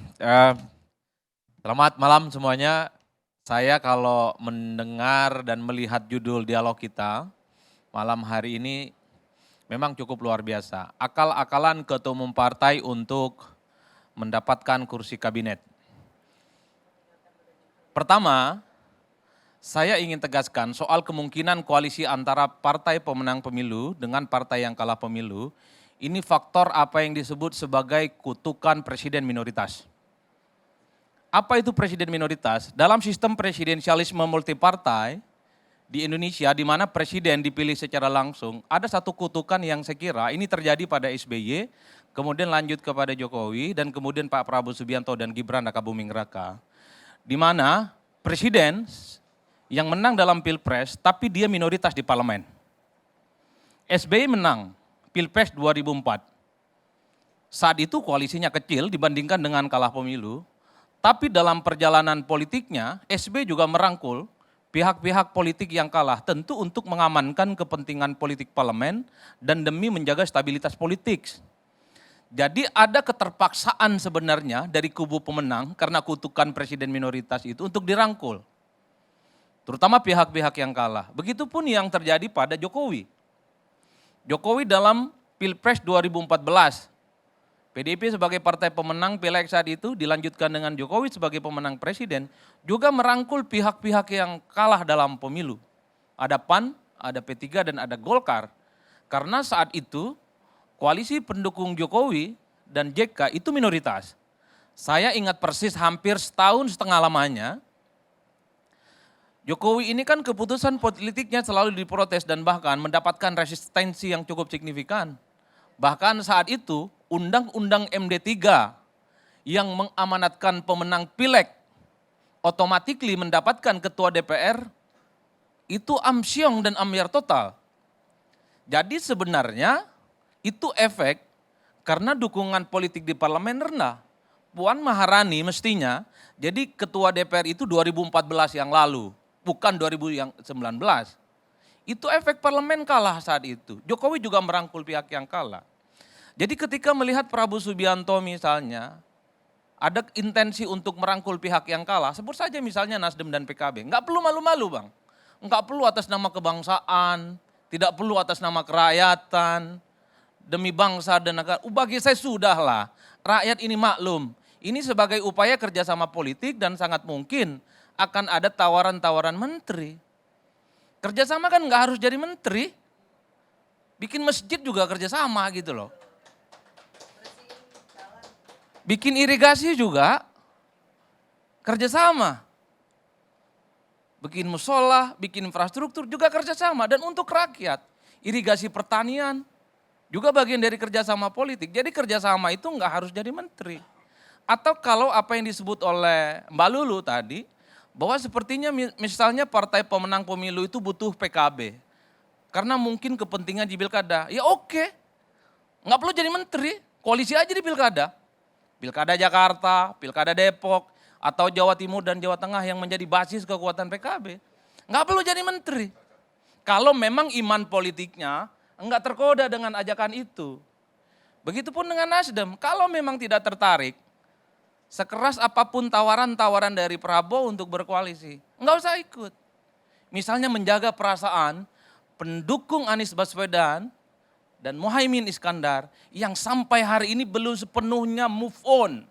Selamat malam semuanya. Saya kalau mendengar dan melihat judul dialog kita malam hari ini memang cukup luar biasa. Akal-akalan ketua umum partai untuk mendapatkan kursi kabinet. Pertama, saya ingin tegaskan soal kemungkinan koalisi antara partai pemenang pemilu dengan partai yang kalah pemilu, ini faktor apa yang disebut sebagai kutukan presiden minoritas. Apa itu presiden minoritas? Dalam sistem presidensialisme multipartai, di Indonesia di mana presiden dipilih secara langsung, ada satu kutukan yang saya kira ini terjadi pada SBY, kemudian lanjut kepada Jokowi, dan kemudian Pak Prabowo Subianto dan Gibran Rakabuming Raka. Di mana presiden yang menang dalam pilpres, tapi dia minoritas di parlemen. SBY menang pilpres 2004. Saat itu koalisinya kecil dibandingkan dengan kalah pemilu, tapi dalam perjalanan politiknya, SBY juga merangkul pihak-pihak politik yang kalah tentu untuk mengamankan kepentingan politik parlemen dan demi menjaga stabilitas politik. Jadi ada keterpaksaan sebenarnya dari kubu pemenang karena kutukan presiden minoritas itu untuk dirangkul. Terutama pihak-pihak yang kalah. Begitupun yang terjadi pada Jokowi. Jokowi dalam Pilpres 2014, PDIP sebagai partai pemenang Pileg saat itu dilanjutkan dengan Jokowi sebagai pemenang presiden, juga merangkul pihak-pihak yang kalah dalam pemilu. Ada PAN, ada P3 dan ada Golkar. Karena saat itu koalisi pendukung Jokowi dan JK itu minoritas. Saya ingat persis hampir setahun setengah lamanya, Jokowi ini kan keputusan politiknya selalu diprotes dan bahkan mendapatkan resistensi yang cukup signifikan. Bahkan saat itu Undang-Undang MD3 yang mengamanatkan pemenang Pileg otomatis mendapatkan ketua DPR itu amsyong dan ambyar total. Jadi sebenarnya itu efek karena dukungan politik di parlemen rendah. Puan Maharani mestinya jadi ketua DPR itu 2014 yang lalu, bukan 2019. Itu efek parlemen kalah saat itu. Jokowi juga merangkul pihak yang kalah. Jadi ketika melihat Prabowo Subianto misalnya, ada intensi untuk merangkul pihak yang kalah, sebut saja misalnya Nasdem dan PKB. Enggak perlu malu-malu Bang. Enggak perlu atas nama kebangsaan, tidak perlu atas nama kerakyatan, demi bangsa dan negara. Bagi saya sudahlah, rakyat ini maklum. Ini sebagai upaya kerjasama politik dan sangat mungkin akan ada tawaran-tawaran menteri. Kerjasama kan enggak harus jadi menteri. Bikin masjid juga kerjasama gitu loh. Bikin irigasi juga kerjasama. Bikin musola, bikin infrastruktur juga kerjasama. Dan untuk rakyat, irigasi pertanian juga bagian dari kerjasama politik. Jadi kerjasama itu enggak harus jadi menteri. Atau kalau apa yang disebut oleh Mbak Lulu tadi, bahwa sepertinya misalnya partai pemenang pemilu itu butuh PKB. Karena mungkin kepentingan di pilkada. Ya oke, enggak perlu jadi menteri, koalisi aja di pilkada. Pilkada Jakarta, Pilkada Depok, atau Jawa Timur dan Jawa Tengah yang menjadi basis kekuatan PKB. Enggak perlu jadi menteri. Kalau memang iman politiknya enggak tergoda dengan ajakan itu. Begitupun dengan Nasdem, kalau memang tidak tertarik, sekeras apapun tawaran-tawaran dari Prabowo untuk berkoalisi, enggak usah ikut. Misalnya menjaga perasaan pendukung Anies Baswedan dan Muhaimin Iskandar yang sampai hari ini belum sepenuhnya move on.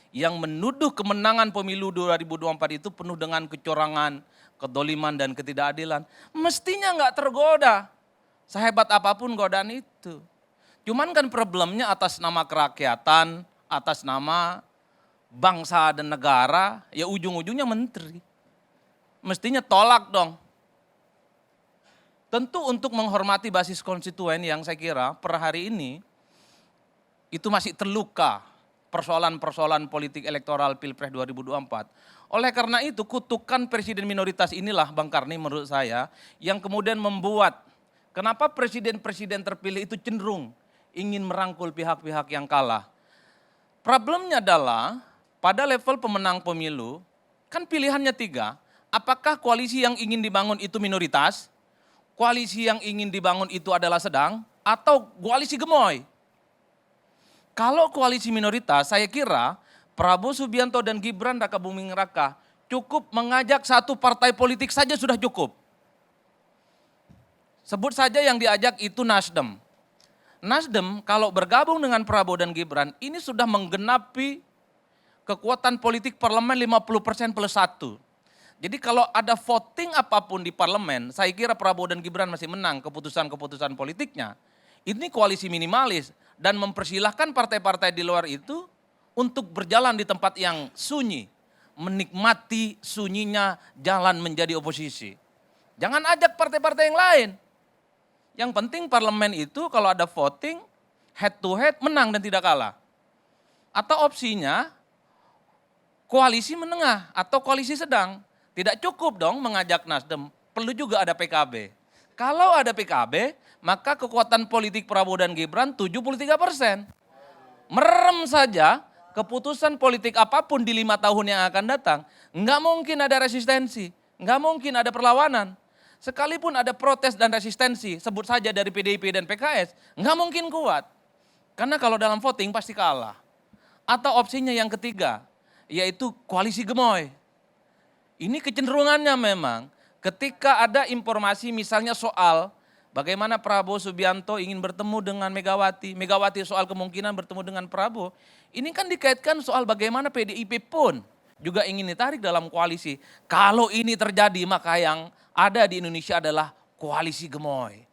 Yang menuduh kemenangan pemilu 2024 itu penuh dengan kecurangan, kedoliman dan ketidakadilan. Mestinya enggak tergoda, sehebat apapun godaan itu. Cuman kan problemnya atas nama kerakyatan, atas nama bangsa dan negara, ya ujung-ujungnya menteri. Mestinya tolak dong. Tentu untuk menghormati basis konstituen yang saya kira per hari ini itu masih terluka persoalan-persoalan politik elektoral Pilpres 2024. Oleh karena itu kutukan presiden minoritas inilah Bang Karni menurut saya yang kemudian membuat kenapa presiden-presiden terpilih itu cenderung ingin merangkul pihak-pihak yang kalah. Problemnya adalah pada level pemenang pemilu, kan pilihannya 3. Apakah koalisi yang ingin dibangun itu minoritas, koalisi yang ingin dibangun itu adalah sedang, atau koalisi gemoy? Kalau koalisi minoritas, saya kira Prabowo Subianto dan Gibran Raka Buming Raka cukup mengajak satu partai politik saja sudah cukup. Sebut saja yang diajak itu Nasdem. Nasdem kalau bergabung dengan Prabowo dan Gibran ini sudah menggenapi kekuatan politik parlemen 50% plus 1. Jadi kalau ada voting apapun di parlemen, saya kira Prabowo dan Gibran masih menang keputusan-keputusan politiknya. Ini koalisi minimalis dan mempersilahkan partai-partai di luar itu untuk berjalan di tempat yang sunyi, menikmati sunyinya jalan menjadi oposisi. Jangan ajak partai-partai yang lain. Yang penting parlemen itu kalau ada voting, head to head menang dan tidak kalah. Atau opsinya koalisi menengah atau koalisi sedang. Tidak cukup dong mengajak Nasdem, perlu juga ada PKB. Kalau ada PKB, maka kekuatan politik Prabowo dan Gibran 73%. Merem saja keputusan politik apapun di 5 tahun yang akan datang, nggak mungkin ada resistensi, nggak mungkin ada perlawanan. Sekalipun ada protes dan resistensi, sebut saja dari PDIP dan PKS, nggak mungkin kuat. Karena kalau dalam voting pasti kalah. Atau opsinya yang ketiga, yaitu koalisi gemoy. Ini kecenderungannya memang ketika ada informasi misalnya soal bagaimana Prabowo Subianto ingin bertemu dengan Megawati, Megawati soal kemungkinan bertemu dengan Prabowo, ini kan dikaitkan soal bagaimana PDIP pun juga ingin ditarik dalam koalisi. Kalau ini terjadi maka yang ada di Indonesia adalah koalisi gemoy.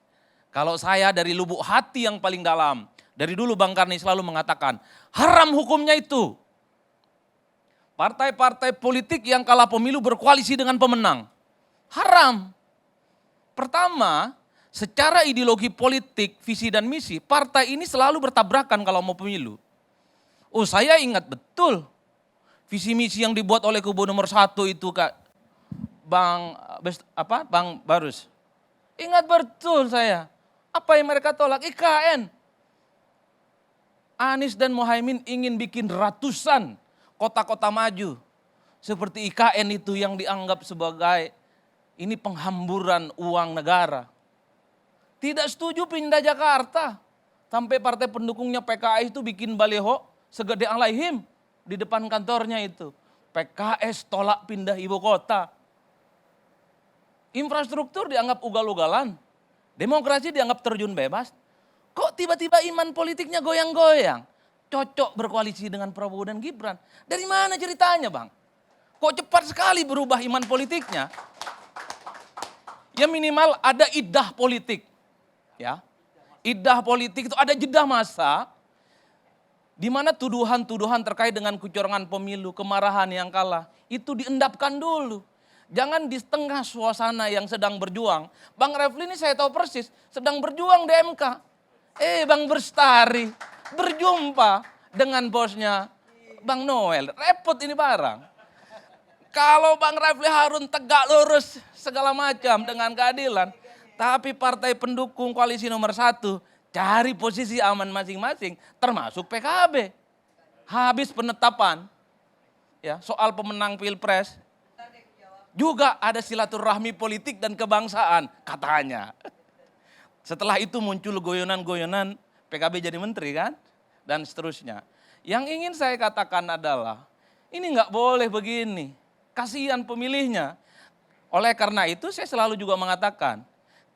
Kalau saya dari lubuk hati yang paling dalam, dari dulu Bang Karni selalu mengatakan, haram hukumnya itu. Partai-partai politik yang kalah pemilu berkoalisi dengan pemenang. Haram. Pertama, secara ideologi politik, visi dan misi, partai ini selalu bertabrakan kalau mau pemilu. Oh, saya ingat betul visi misi yang dibuat oleh kubu nomor 1 itu Kak Bang Barus. Ingat betul saya. Apa yang mereka tolak? IKN. Anies dan Muhaimin ingin bikin ratusan kota-kota maju. Seperti IKN itu yang dianggap sebagai ini penghamburan uang negara. Tidak setuju pindah Jakarta. Sampai partai pendukungnya PKS itu bikin baliho segede alaihim di depan kantornya itu. PKS tolak pindah ibu kota. Infrastruktur dianggap ugal-ugalan. Demokrasi dianggap terjun bebas. Kok tiba-tiba iman politiknya goyang-goyang? Cocok berkoalisi dengan Prabowo dan Gibran. Dari mana ceritanya Bang? Kok cepat sekali berubah iman politiknya? Ya minimal ada idah politik. Ya, idah politik itu ada jeda masa di mana tuduhan-tuduhan terkait dengan kecurangan pemilu, kemarahan yang kalah, itu diendapkan dulu. Jangan di tengah suasana yang sedang berjuang. Bang Refli ini saya tahu persis, sedang berjuang di MK. Bang Bestari berjumpa dengan bosnya Bang Noel. Repot ini barang. Kalau Bang Refli Harun tegak lurus segala macam dengan keadilan. Tapi partai pendukung koalisi nomor 1 cari posisi aman masing-masing, termasuk PKB. Habis penetapan, ya soal pemenang pilpres, juga ada silaturahmi politik dan kebangsaan katanya. Setelah itu muncul goyonan-goyonan PKB jadi menteri kan, dan seterusnya. Yang ingin saya katakan adalah, ini nggak boleh begini, kasihan pemilihnya. Oleh karena itu saya selalu juga mengatakan,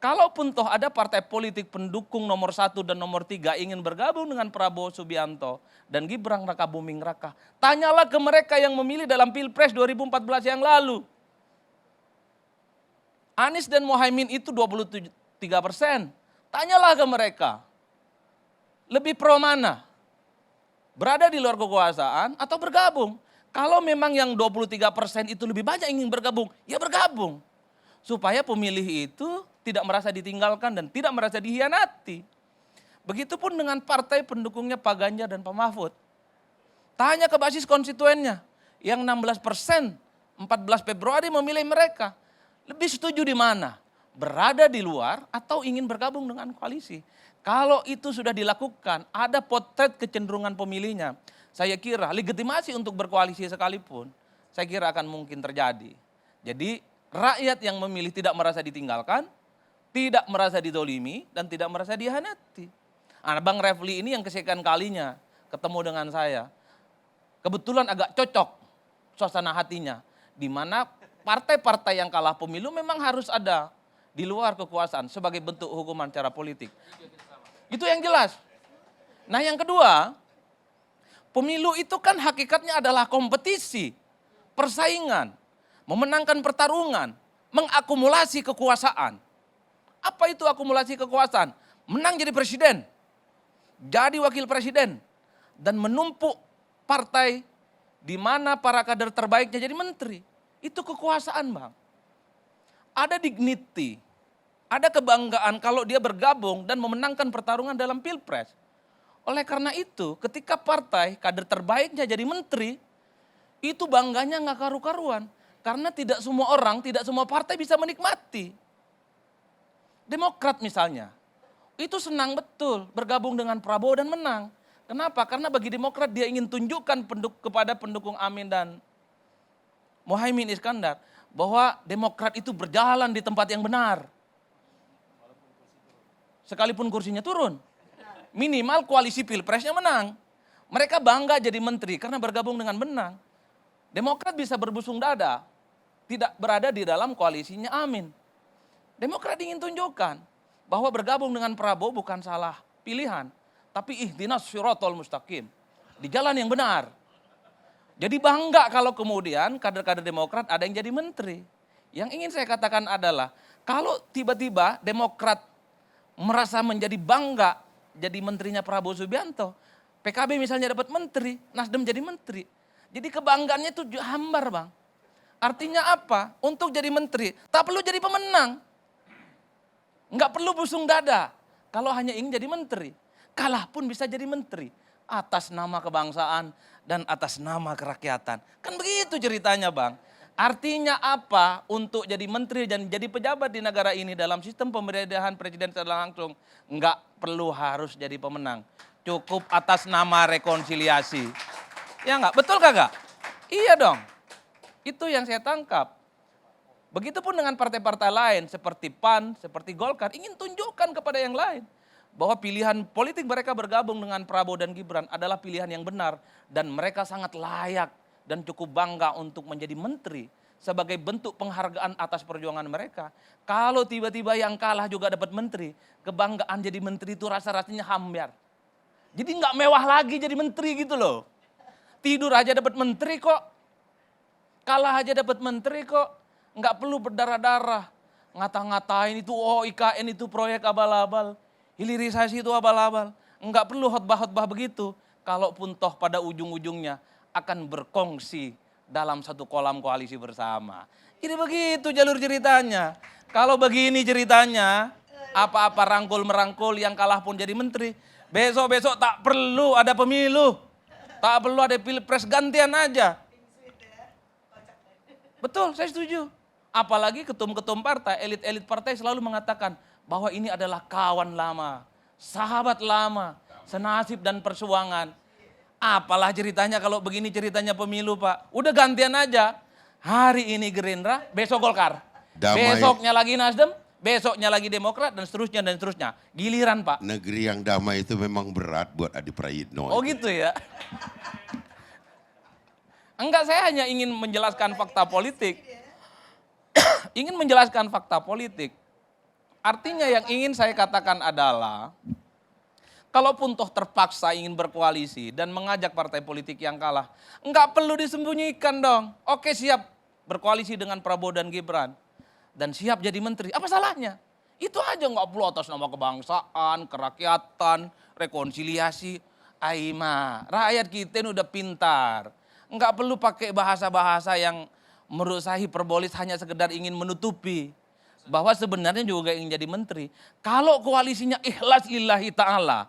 kalaupun toh ada partai politik pendukung nomor 1 dan nomor 3 ingin bergabung dengan Prabowo Subianto dan Gibran Raka Buming Raka, tanyalah ke mereka yang memilih dalam Pilpres 2014 yang lalu. Anies dan Muhaimin itu 23%. Tanyalah ke mereka, lebih pro mana? Berada di luar kekuasaan atau bergabung? Kalau memang yang 23% itu lebih banyak ingin bergabung, ya bergabung. Supaya pemilih itu tidak merasa ditinggalkan dan tidak merasa dihianati. Begitupun dengan partai pendukungnya Pak Ganjar dan Pak Mahfud. Tanya ke basis konstituennya, yang 16%, 14 Februari memilih mereka. Lebih setuju di mana? Berada di luar atau ingin bergabung dengan koalisi? Kalau itu sudah dilakukan, ada potret kecenderungan pemilihnya. Saya kira legitimasi untuk berkoalisi sekalipun, saya kira akan mungkin terjadi. Jadi rakyat yang memilih tidak merasa ditinggalkan, tidak merasa didolimi, dan tidak merasa dihianati. Nah, Bang Refli ini yang kesekian kalinya ketemu dengan saya. Kebetulan agak cocok suasana hatinya. Di mana partai-partai yang kalah pemilu memang harus ada di luar kekuasaan sebagai bentuk hukuman cara politik. Itu yang jelas. Nah yang kedua, pemilu itu kan hakikatnya adalah kompetisi, persaingan, memenangkan pertarungan, mengakumulasi kekuasaan. Apa itu akumulasi kekuasaan? Menang jadi presiden, jadi wakil presiden, dan menumpuk partai di mana para kader terbaiknya jadi menteri. Itu kekuasaan, Bang. Ada dignity, ada kebanggaan kalau dia bergabung dan memenangkan pertarungan dalam pilpres. Oleh karena itu, ketika partai kader terbaiknya jadi menteri, itu bangganya nggak karu-karuan. Karena tidak semua orang, tidak semua partai bisa menikmati. Demokrat misalnya, itu senang betul bergabung dengan Prabowo dan menang. Kenapa? Karena bagi Demokrat dia ingin tunjukkan kepada pendukung Amin dan Muhaimin Iskandar bahwa Demokrat itu berjalan di tempat yang benar. Sekalipun kursinya turun, minimal koalisi pilpresnya menang. Mereka bangga jadi menteri karena bergabung dengan menang. Demokrat bisa berbusung dada, tidak berada di dalam koalisinya Amin. Demokrat ingin tunjukkan bahwa bergabung dengan Prabowo bukan salah pilihan, tapi ihdinas siratal mustaqim, di jalan yang benar. Jadi bangga kalau kemudian kader-kader Demokrat ada yang jadi menteri. Yang ingin saya katakan adalah kalau tiba-tiba Demokrat merasa menjadi bangga jadi menterinya Prabowo Subianto, PKB misalnya dapat menteri, Nasdem jadi menteri. Jadi kebanggaannya itu hambar, Bang. Artinya apa? Untuk jadi menteri, tak perlu jadi pemenang. Enggak perlu busung dada kalau hanya ingin jadi menteri. Kalah pun bisa jadi menteri atas nama kebangsaan dan atas nama kerakyatan. Kan begitu ceritanya, Bang. Artinya apa? Untuk jadi menteri dan jadi pejabat di negara ini dalam sistem pemerintahan presiden secara langsung, enggak perlu harus jadi pemenang. Cukup atas nama rekonsiliasi. Ya enggak? Betul kagak? Iya dong. Itu yang saya tangkap. Begitupun dengan partai-partai lain seperti PAN, seperti Golkar, ingin tunjukkan kepada yang lain bahwa pilihan politik mereka bergabung dengan Prabowo dan Gibran adalah pilihan yang benar dan mereka sangat layak dan cukup bangga untuk menjadi menteri sebagai bentuk penghargaan atas perjuangan mereka. Kalau tiba-tiba yang kalah juga dapat menteri, kebanggaan jadi menteri itu rasa-rasanya hambar. Jadi nggak mewah lagi jadi menteri gitu loh. Tidur aja dapat menteri kok, kalah aja dapat menteri kok. Nggak perlu berdarah-darah, ngata-ngatain itu IKN itu proyek abal-abal, hilirisasi itu abal-abal. Nggak perlu khotbah-khotbah begitu, kalaupun toh pada ujung-ujungnya akan berkongsi dalam satu kolam koalisi bersama. Jadi begitu jalur ceritanya. Kalau begini ceritanya, apa-apa rangkul-merangkul yang kalah pun jadi menteri. Besok-besok tak perlu ada pemilu, tak perlu ada pilpres, gantian aja. Betul, saya setuju. Apalagi ketum-ketum partai, elit-elit partai selalu mengatakan bahwa ini adalah kawan lama, sahabat lama, senasib dan persuangan. Apalah ceritanya kalau begini ceritanya pemilu, Pak. Udah gantian aja. Hari ini Gerindra, besok Golkar. Damai. Besoknya lagi Nasdem, besoknya lagi Demokrat dan seterusnya dan seterusnya. Giliran, Pak. Negeri yang damai itu memang berat buat Adi Prayitno. Oh gitu ya. Enggak, saya hanya ingin menjelaskan fakta politik. Ingin menjelaskan fakta politik. Artinya yang ingin saya katakan adalah, kalaupun toh terpaksa ingin berkoalisi dan mengajak partai politik yang kalah, enggak perlu disembunyikan dong. Oke, siap berkoalisi dengan Prabowo dan Gibran. Dan siap jadi menteri, apa salahnya? Itu aja, enggak perlu atas nama kebangsaan, kerakyatan, rekonsiliasi. Aima, rakyat kita ini udah pintar. Enggak perlu pakai bahasa-bahasa yang menurut saya hiperbolis hanya sekedar ingin menutupi bahwa sebenarnya juga ingin jadi menteri. Kalau koalisinya ikhlas lillahi ta'ala,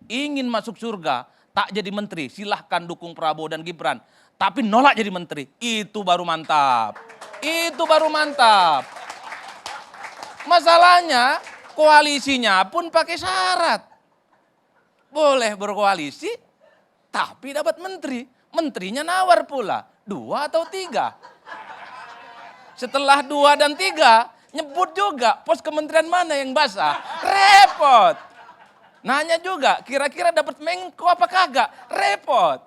ingin masuk surga, tak jadi menteri, silahkan dukung Prabowo dan Gibran. Tapi nolak jadi menteri, itu baru mantap. Itu baru mantap. Masalahnya koalisinya pun pakai syarat. boleh berkoalisi, tapi dapat menteri. Menterinya nawar pula, 2 atau 3. Setelah 2 dan 3, nyebut juga pos kementerian mana yang basah. Repot. Nanya juga, kira-kira dapat Menko apa kagak? Repot.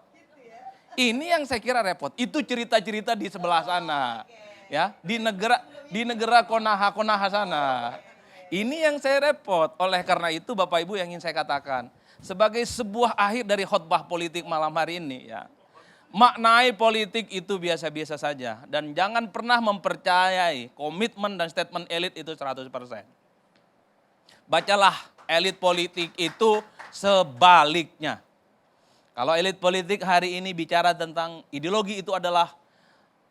Ini yang saya kira repot. Itu cerita-cerita di sebelah sana. Ya, di negara konaha-konaha sana. Ini yang saya repot. Oleh karena itu Bapak Ibu yang ingin saya katakan, sebagai sebuah akhir dari khotbah politik malam hari ini ya. Maknai politik itu biasa-biasa saja dan jangan pernah mempercayai komitmen dan statement elit itu 100%. Bacalah elit politik itu sebaliknya. Kalau elit politik hari ini bicara tentang ideologi itu adalah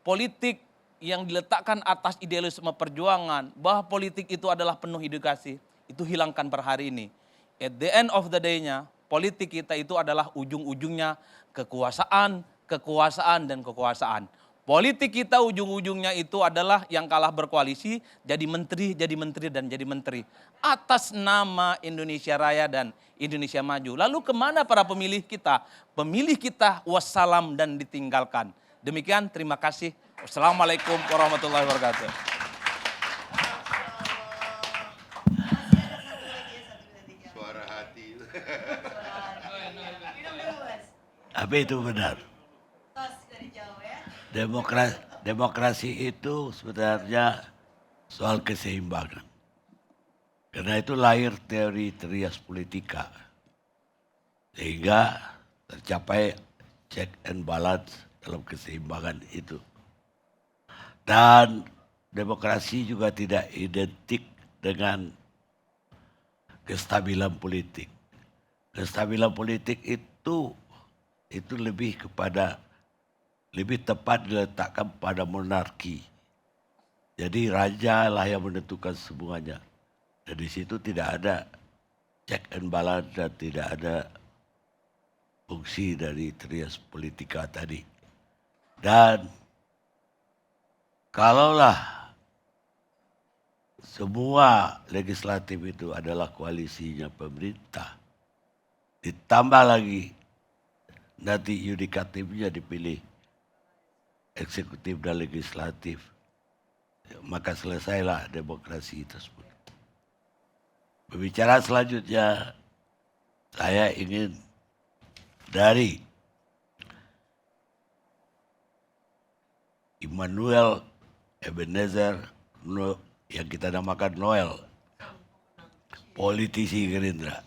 politik yang diletakkan atas idealisme perjuangan, bahwa politik itu adalah penuh edukasi, itu hilangkan per hari ini. At the end of the day-nya, politik kita itu adalah ujung-ujungnya kekuasaan, kekuasaan, dan kekuasaan. Politik kita ujung-ujungnya itu adalah yang kalah berkoalisi, jadi menteri, dan jadi menteri. Atas nama Indonesia Raya dan Indonesia Maju. Lalu kemana para pemilih kita? Pemilih kita wassalam dan ditinggalkan. Demikian, terima kasih. Wassalamualaikum warahmatullahi wabarakatuh. Suara hati. Apa itu benar? Demokrasi itu sebenarnya soal keseimbangan. Karena itu lahir teori trias politika. Sehingga tercapai check and balance dalam keseimbangan itu. Dan demokrasi juga tidak identik dengan kestabilan politik. Kestabilan politik itu lebih tepat diletakkan pada monarki. Jadi raja lah yang menentukan semuanya. Dan di situ tidak ada check and balance dan tidak ada fungsi dari trias politika tadi. Dan kalaulah semua legislatif itu adalah koalisinya pemerintah, ditambah lagi nanti yudikatifnya dipilih eksekutif dan legislatif, maka selesailah demokrasi tersebut. Pembicaraan selanjutnya saya ingin dari Immanuel Ebenezer yang kita namakan Noel, politisi Gerindra.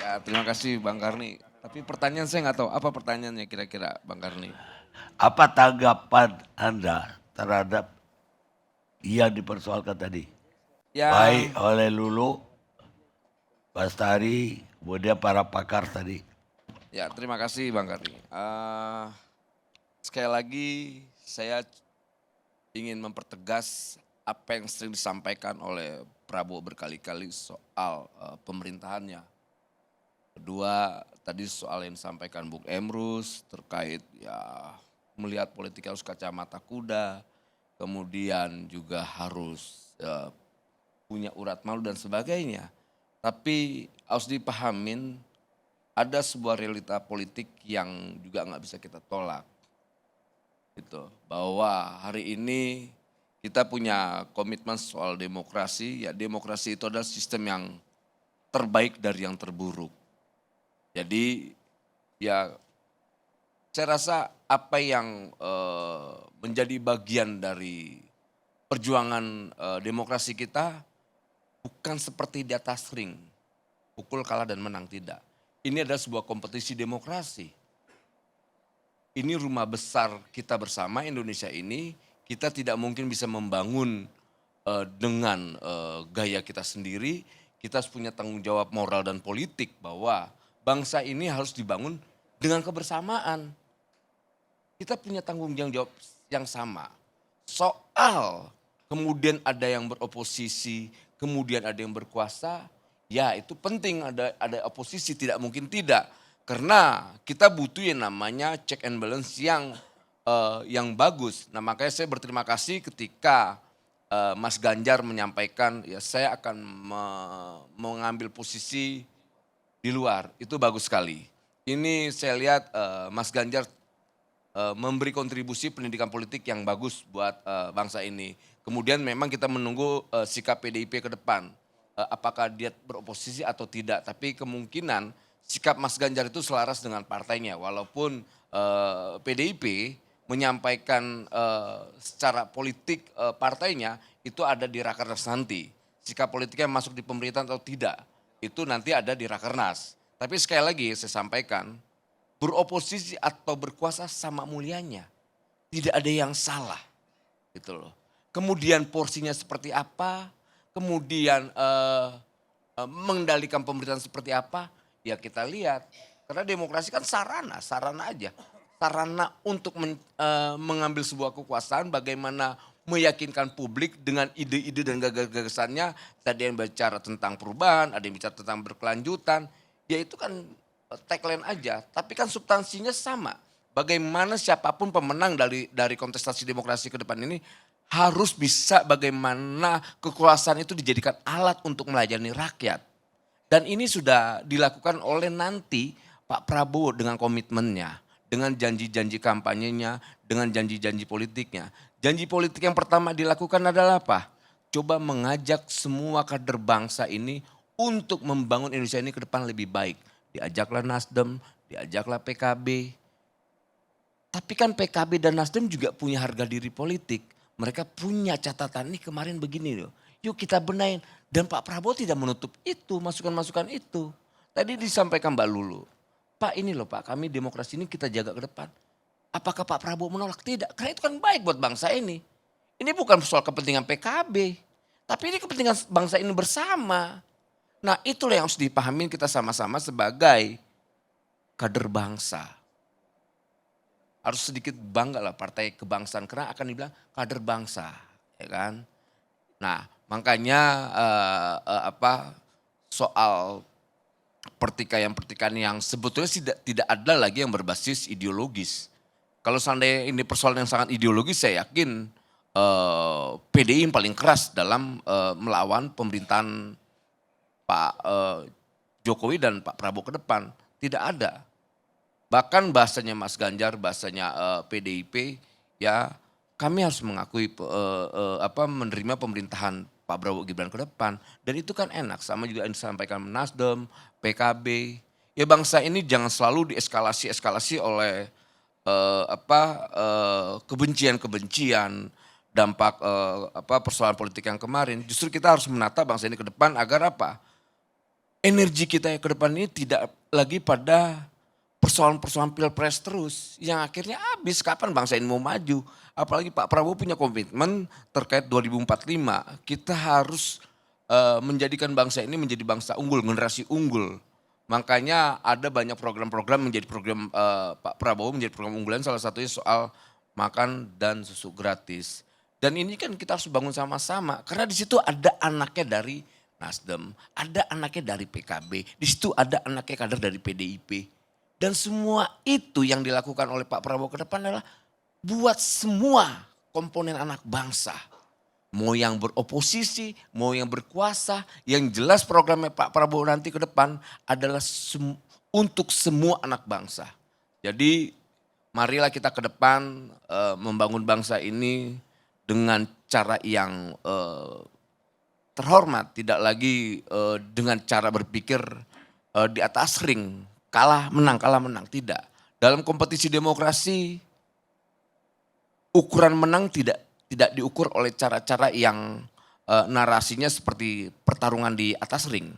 Ya, terima kasih Bang Karni. Tapi pertanyaan saya nggak tahu, apa pertanyaannya kira-kira Bang Karni? Apa tanggapan Anda terhadap yang dipersoalkan tadi? Ya, Baik oleh Lulu, Bastari, kemudian para pakar tadi. ya terima kasih Bang Karni. Sekali lagi saya ingin mempertegas apa yang sering disampaikan oleh Prabowo berkali-kali soal pemerintahannya. Kedua, tadi soal yang disampaikan Bung Emrus terkait ya melihat politik harus kacamata kuda, kemudian juga harus punya urat malu dan sebagainya. Tapi harus dipahamin ada sebuah realita politik yang juga nggak bisa kita tolak. Gitu, bahwa hari ini kita punya komitmen soal demokrasi, ya demokrasi itu adalah sistem yang terbaik dari yang terburuk. Jadi ya saya rasa apa yang menjadi bagian dari perjuangan demokrasi kita bukan seperti di atas ring, pukul kalah dan menang, tidak. Ini adalah sebuah kompetisi demokrasi. Ini rumah besar kita bersama Indonesia ini, kita tidak mungkin bisa membangun dengan gaya kita sendiri, kita harus punya tanggung jawab moral dan politik bahwa bangsa ini harus dibangun dengan kebersamaan. Kita punya tanggung jawab yang sama. Soal kemudian ada yang beroposisi, kemudian ada yang berkuasa, ya itu penting ada oposisi, tidak mungkin tidak. Karena kita butuh yang namanya check and balance yang bagus. Nah makanya saya berterima kasih ketika Mas Ganjar menyampaikan ya saya akan mengambil posisi di luar, itu bagus sekali. Ini saya lihat Mas Ganjar memberi kontribusi pendidikan politik yang bagus buat bangsa ini. Kemudian memang kita menunggu sikap PDIP ke depan. Apakah dia beroposisi atau tidak, tapi kemungkinan sikap Mas Ganjar itu selaras dengan partainya. Walaupun PDIP menyampaikan secara politik partainya itu ada di Rakernas nanti. Sikap politiknya masuk di pemerintahan atau tidak, itu nanti ada di Rakernas. Tapi sekali lagi saya sampaikan, beroposisi atau berkuasa sama mulianya. Tidak ada yang salah. Gitu loh. Kemudian porsinya seperti apa, kemudian mengendalikan pemerintahan seperti apa, ya kita lihat. Karena demokrasi kan sarana aja. Sarana untuk mengambil sebuah kekuasaan, bagaimana meyakinkan publik dengan ide-ide dan gagasannya. Tadi yang bicara tentang perubahan, ada yang bicara tentang berkelanjutan, ya itu kan tagline aja, tapi kan substansinya sama. Bagaimana siapapun pemenang dari kontestasi demokrasi ke depan ini harus bisa bagaimana kekuasaan itu dijadikan alat untuk melayani rakyat. Dan ini sudah dilakukan oleh nanti Pak Prabowo dengan komitmennya, dengan janji-janji kampanyenya, dengan janji-janji politiknya. Janji politik yang pertama dilakukan adalah apa? Coba mengajak semua kader bangsa ini untuk membangun Indonesia ini ke depan lebih baik. Diajaklah Nasdem, diajaklah PKB. Tapi kan PKB dan Nasdem juga punya harga diri politik. Mereka punya catatan, nih kemarin begini loh. Yuk kita benahin. Dan Pak Prabowo tidak menutup itu, masukan-masukan itu. Tadi disampaikan Mbak Lulu. Pak ini loh Pak, kami demokrasi ini kita jaga ke depan. Apakah Pak Prabowo menolak? Tidak, karena itu kan baik buat bangsa ini. Ini bukan soal kepentingan PKB. Tapi ini kepentingan bangsa ini bersama. Nah itulah yang harus dipahamin kita sama-sama sebagai kader bangsa. Harus sedikit bangga lah partai kebangsaan karena akan dibilang kader bangsa, ya kan. Nah makanya soal pertikaian yang sebetulnya tidak ada lagi yang berbasis ideologis. Kalau seandainya ini persoalan yang sangat ideologis, saya yakin PDI yang paling keras dalam melawan pemerintahan Pak Jokowi dan Pak Prabowo ke depan. Tidak ada. Bahkan bahasanya Mas Ganjar, bahasanya PDIP, ya kami harus mengakui menerima pemerintahan Pak Prabowo Gibran ke depan. Dan itu kan enak, sama juga yang disampaikan Nasdem, PKB. Ya bangsa ini jangan selalu dieskalasi oleh kebencian-kebencian, dampak persoalan politik yang kemarin. Justru kita harus menata bangsa ini ke depan agar apa? Energi kita yang ke depan ini tidak lagi pada persoalan-persoalan pilpres terus. Yang akhirnya habis, kapan bangsa ini mau maju. Apalagi Pak Prabowo punya komitmen terkait 2045. Kita harus menjadikan bangsa ini menjadi bangsa unggul, generasi unggul. Makanya ada banyak program-program menjadi program Pak Prabowo menjadi program unggulan, salah satunya soal makan dan susu gratis. Dan ini kan kita harus bangun sama-sama karena di situ ada anaknya dari Nasdem, ada anaknya dari PKB, di situ ada anaknya kader dari PDIP. Dan semua itu yang dilakukan oleh Pak Prabowo ke depan adalah buat semua komponen anak bangsa. Mau yang beroposisi, mau yang berkuasa, yang jelas programnya Pak Prabowo nanti ke depan adalah untuk semua anak bangsa. Jadi marilah kita ke depan membangun bangsa ini dengan cara yang terhormat. Tidak lagi dengan cara berpikir di atas ring, kalah menang, tidak. Dalam kompetisi demokrasi, ukuran menang tidak diukur oleh cara-cara yang narasinya seperti pertarungan di atas ring.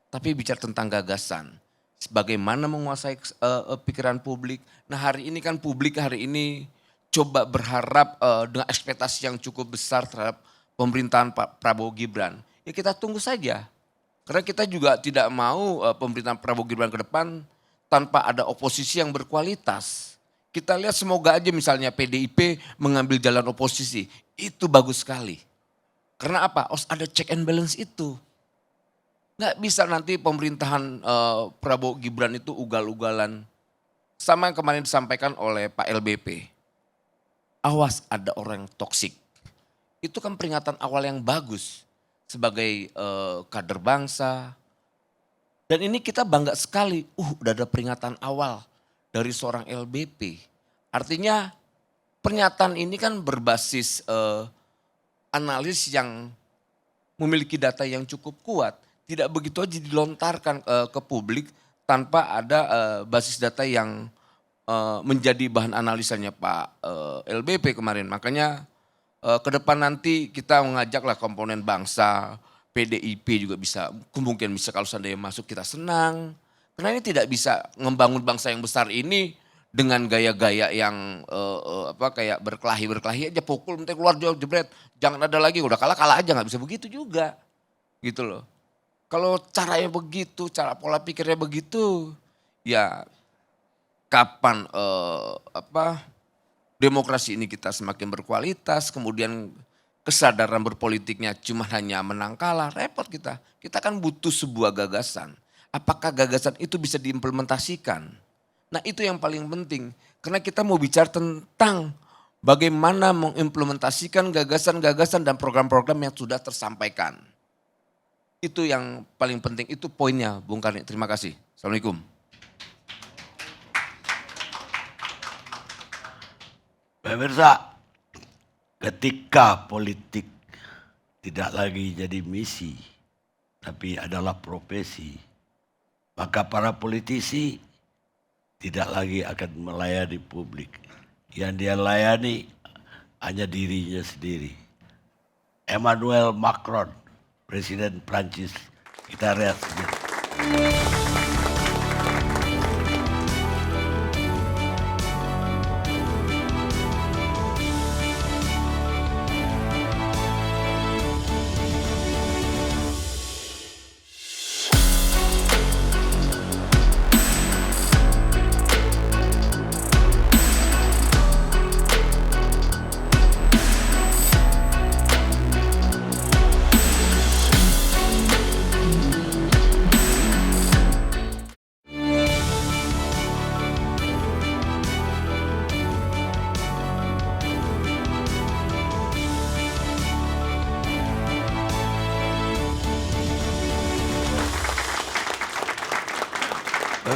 Tapi bicara tentang gagasan, bagaimana menguasai pikiran publik. Nah hari ini kan publik coba berharap dengan ekspektasi yang cukup besar terhadap pemerintahan Pak Prabowo Gibran. Ya kita tunggu saja. Karena kita juga tidak mau pemerintahan Prabowo Gibran ke depan tanpa ada oposisi yang berkualitas. Kita lihat semoga aja misalnya PDIP mengambil jalan oposisi. Itu bagus sekali. Karena apa? Harus ada check and balance itu. Nggak bisa nanti pemerintahan Prabowo Gibran itu ugal-ugalan. Sama yang kemarin disampaikan oleh Pak LBP. Awas ada orang toksik Itu kan peringatan awal yang bagus sebagai kader bangsa. Dan ini kita bangga sekali, udah ada peringatan awal dari seorang LBP. Artinya pernyataan ini kan berbasis analis yang memiliki data yang cukup kuat. Tidak begitu aja dilontarkan ke publik tanpa ada basis data yang menjadi bahan analisanya Pak LBP kemarin. Makanya ke depan nanti kita mengajaklah komponen bangsa, PDIP juga bisa, kemungkinan bisa kalau seandainya masuk kita senang. Karena ini tidak bisa membangun bangsa yang besar ini dengan gaya-gaya yang kayak berkelahi aja, pukul nanti keluar jebret, jangan ada lagi, udah kalah aja, nggak bisa begitu juga. Gitu loh. Kalau caranya begitu, cara pola pikirnya begitu, ya kapan demokrasi ini kita semakin berkualitas, kemudian kesadaran berpolitiknya cuma hanya menang kalah, repot kita. Kita kan butuh sebuah gagasan. Apakah gagasan itu bisa diimplementasikan? Nah itu yang paling penting. Karena kita mau bicara tentang bagaimana mengimplementasikan gagasan-gagasan dan program-program yang sudah tersampaikan. Itu yang paling penting, itu poinnya Bung Karni. Terima kasih. Assalamualaikum. Pemirsa, ketika politik tidak lagi jadi misi, tapi adalah profesi, maka para politisi tidak lagi akan melayani publik. Yang dia layani hanya dirinya sendiri. Emmanuel Macron, Presiden Prancis, kita lihat sendiri.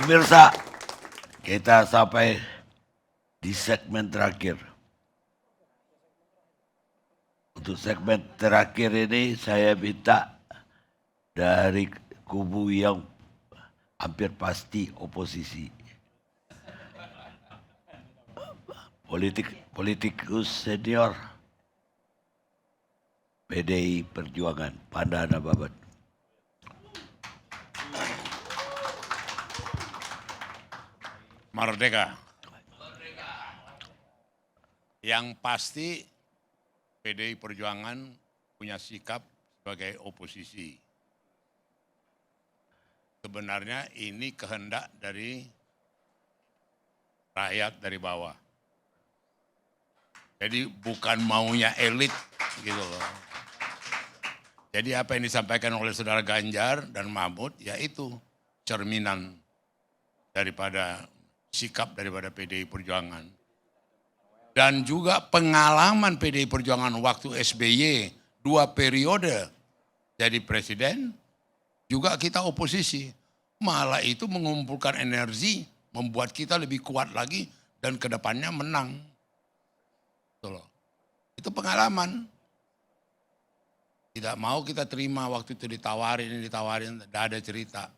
Pemirsa, kita sampai di segmen terakhir. Untuk segmen terakhir ini saya minta dari kubu yang hampir pasti oposisi. Politikus senior PDI Perjuangan, Pandana Babat. Merdeka. Yang pasti PDI Perjuangan punya sikap sebagai oposisi. Sebenarnya ini kehendak dari rakyat dari bawah. Jadi bukan maunya elit gitu loh. Jadi apa yang disampaikan oleh saudara Ganjar dan Mahfud yaitu cerminan daripada sikap daripada PDI Perjuangan. Dan juga pengalaman PDI Perjuangan waktu SBY 2 periode jadi presiden, juga kita oposisi. Malah itu mengumpulkan energi, membuat kita lebih kuat lagi dan kedepannya menang. Itu pengalaman. Tidak mau kita terima waktu itu ditawarin, tidak ada cerita.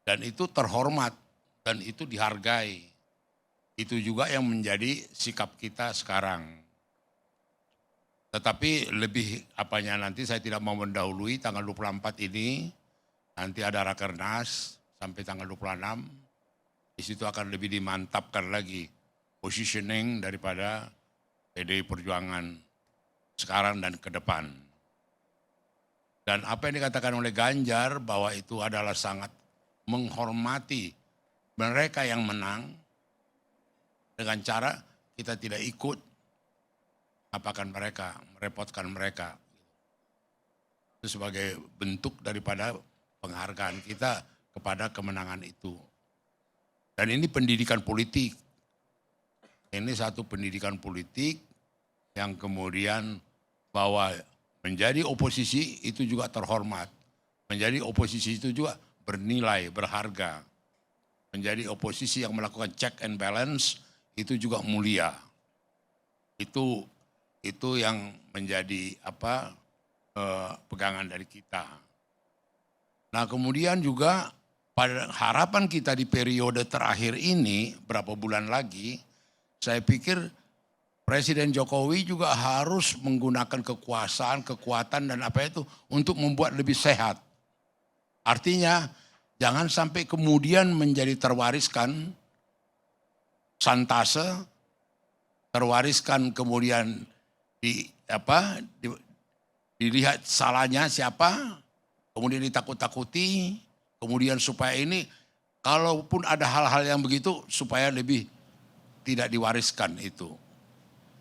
Dan itu terhormat. Dan itu dihargai. Itu juga yang menjadi sikap kita sekarang. Tetapi lebih apanya nanti saya tidak mau mendahului tanggal 24 ini. Nanti ada Rakernas sampai tanggal 26. Di situ akan lebih dimantapkan lagi positioning daripada PDI Perjuangan sekarang dan ke depan. Dan apa yang dikatakan oleh Ganjar bahwa itu adalah sangat menghormati mereka yang menang dengan cara kita tidak ikut apakan mereka, merepotkan mereka. Itu sebagai bentuk daripada penghargaan kita kepada kemenangan itu. Dan ini pendidikan politik. Ini satu pendidikan politik yang kemudian bahwa menjadi oposisi itu juga terhormat. Menjadi oposisi itu juga bernilai, berharga. Menjadi oposisi yang melakukan check and balance itu juga mulia. Itu yang menjadi pegangan dari kita. Nah kemudian juga pada harapan kita di periode terakhir ini, berapa bulan lagi, saya pikir Presiden Jokowi juga harus menggunakan kekuasaan, kekuatan dan untuk membuat lebih sehat. Artinya jangan sampai kemudian menjadi terwariskan santase, terwariskan kemudian dilihat salahnya siapa, kemudian ditakut-takuti, kemudian supaya ini kalaupun ada hal-hal yang begitu supaya lebih tidak diwariskan itu.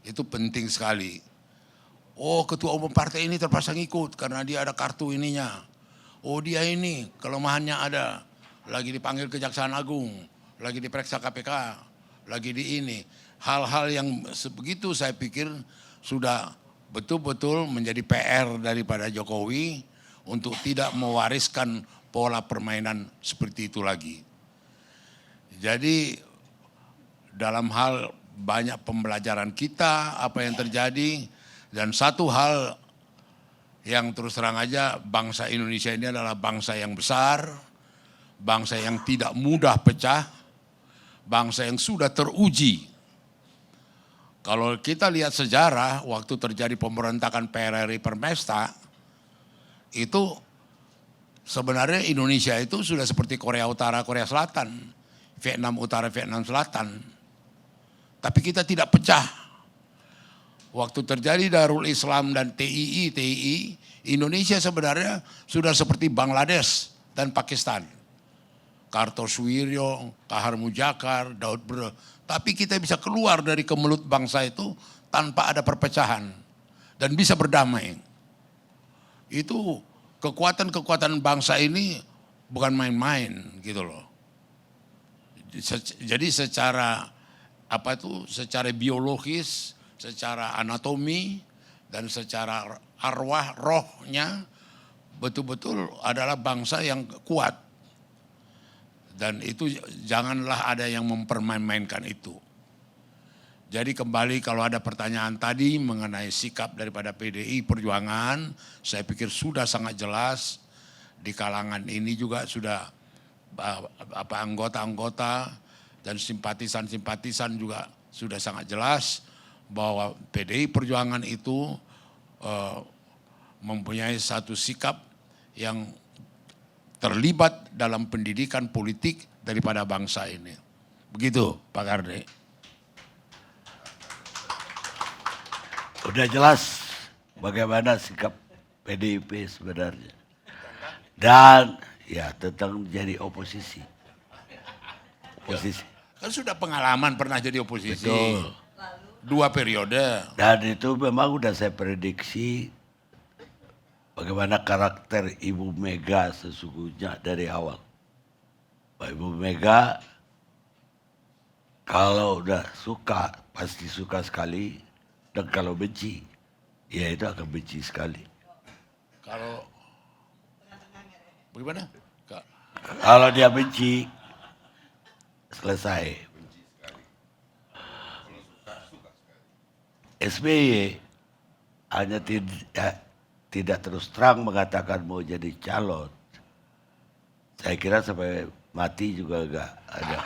Itu penting sekali. Oh ketua umum partai ini terpaksa ngikut karena dia ada kartu ininya. Oh dia ini kelemahannya ada. Lagi dipanggil Kejaksaan Agung, lagi diperiksa KPK, lagi di ini. Hal-hal yang sebegitu saya pikir sudah betul-betul menjadi PR daripada Jokowi untuk tidak mewariskan pola permainan seperti itu lagi. Jadi dalam hal banyak pembelajaran kita, apa yang terjadi, dan satu hal yang terus terang aja, bangsa Indonesia ini adalah bangsa yang besar, bangsa yang tidak mudah pecah, bangsa yang sudah teruji. Kalau kita lihat sejarah, waktu terjadi pemberontakan PRRI Permesta, itu sebenarnya Indonesia itu sudah seperti Korea Utara, Korea Selatan, Vietnam Utara, Vietnam Selatan. Tapi kita tidak pecah. Waktu terjadi Darul Islam dan TII, Indonesia sebenarnya sudah seperti Bangladesh dan Pakistan. Kartosuwiryo, Kahar Mujakar, Daud Bre. Tapi kita bisa keluar dari kemelut bangsa itu tanpa ada perpecahan. Dan bisa berdamai. Itu kekuatan-kekuatan bangsa ini bukan main-main gitu loh. Jadi secara secara biologis, secara anatomi, dan secara arwah, rohnya, betul-betul adalah bangsa yang kuat. Dan itu janganlah ada yang mempermain-mainkan itu. Jadi kembali kalau ada pertanyaan tadi mengenai sikap daripada PDI Perjuangan, saya pikir sudah sangat jelas. Di kalangan ini juga sudah anggota-anggota dan simpatisan-simpatisan juga sudah sangat jelas bahwa PDI Perjuangan itu mempunyai satu sikap yang terlibat dalam pendidikan politik daripada bangsa ini. Begitu Pak Karni. Udah jelas bagaimana sikap PDIP sebenarnya. Dan ya tentang jadi oposisi. Oposisi. Kan sudah pengalaman pernah jadi oposisi. Betul. 2 periode. Dan itu memang udah saya prediksi bagaimana karakter Ibu Mega sesungguhnya dari awal. Pak Ibu Mega kalau udah suka pasti suka sekali, dan kalau benci ya itu akan benci sekali. Kalau bagaimana? Kalau dia benci selesai. SBY hanya tidak terus terang mengatakan mau jadi calon. Saya kira sampai mati juga enggak ada.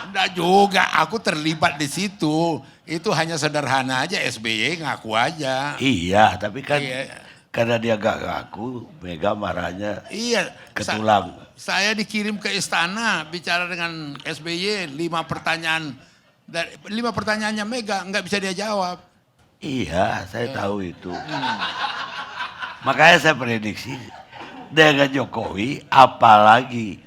Enggak juga, aku terlibat di situ. Itu hanya sederhana aja, SBY ngaku aja. Iya, tapi kan Iya. karena dia enggak ngaku, Mega marahnya Iya. ketulang. Saya dikirim ke istana bicara dengan SBY 5 pertanyaan. 5 pertanyaannya Mega nggak bisa dia jawab. Iya, saya tahu itu. Makanya saya prediksi dengan Jokowi apalagi.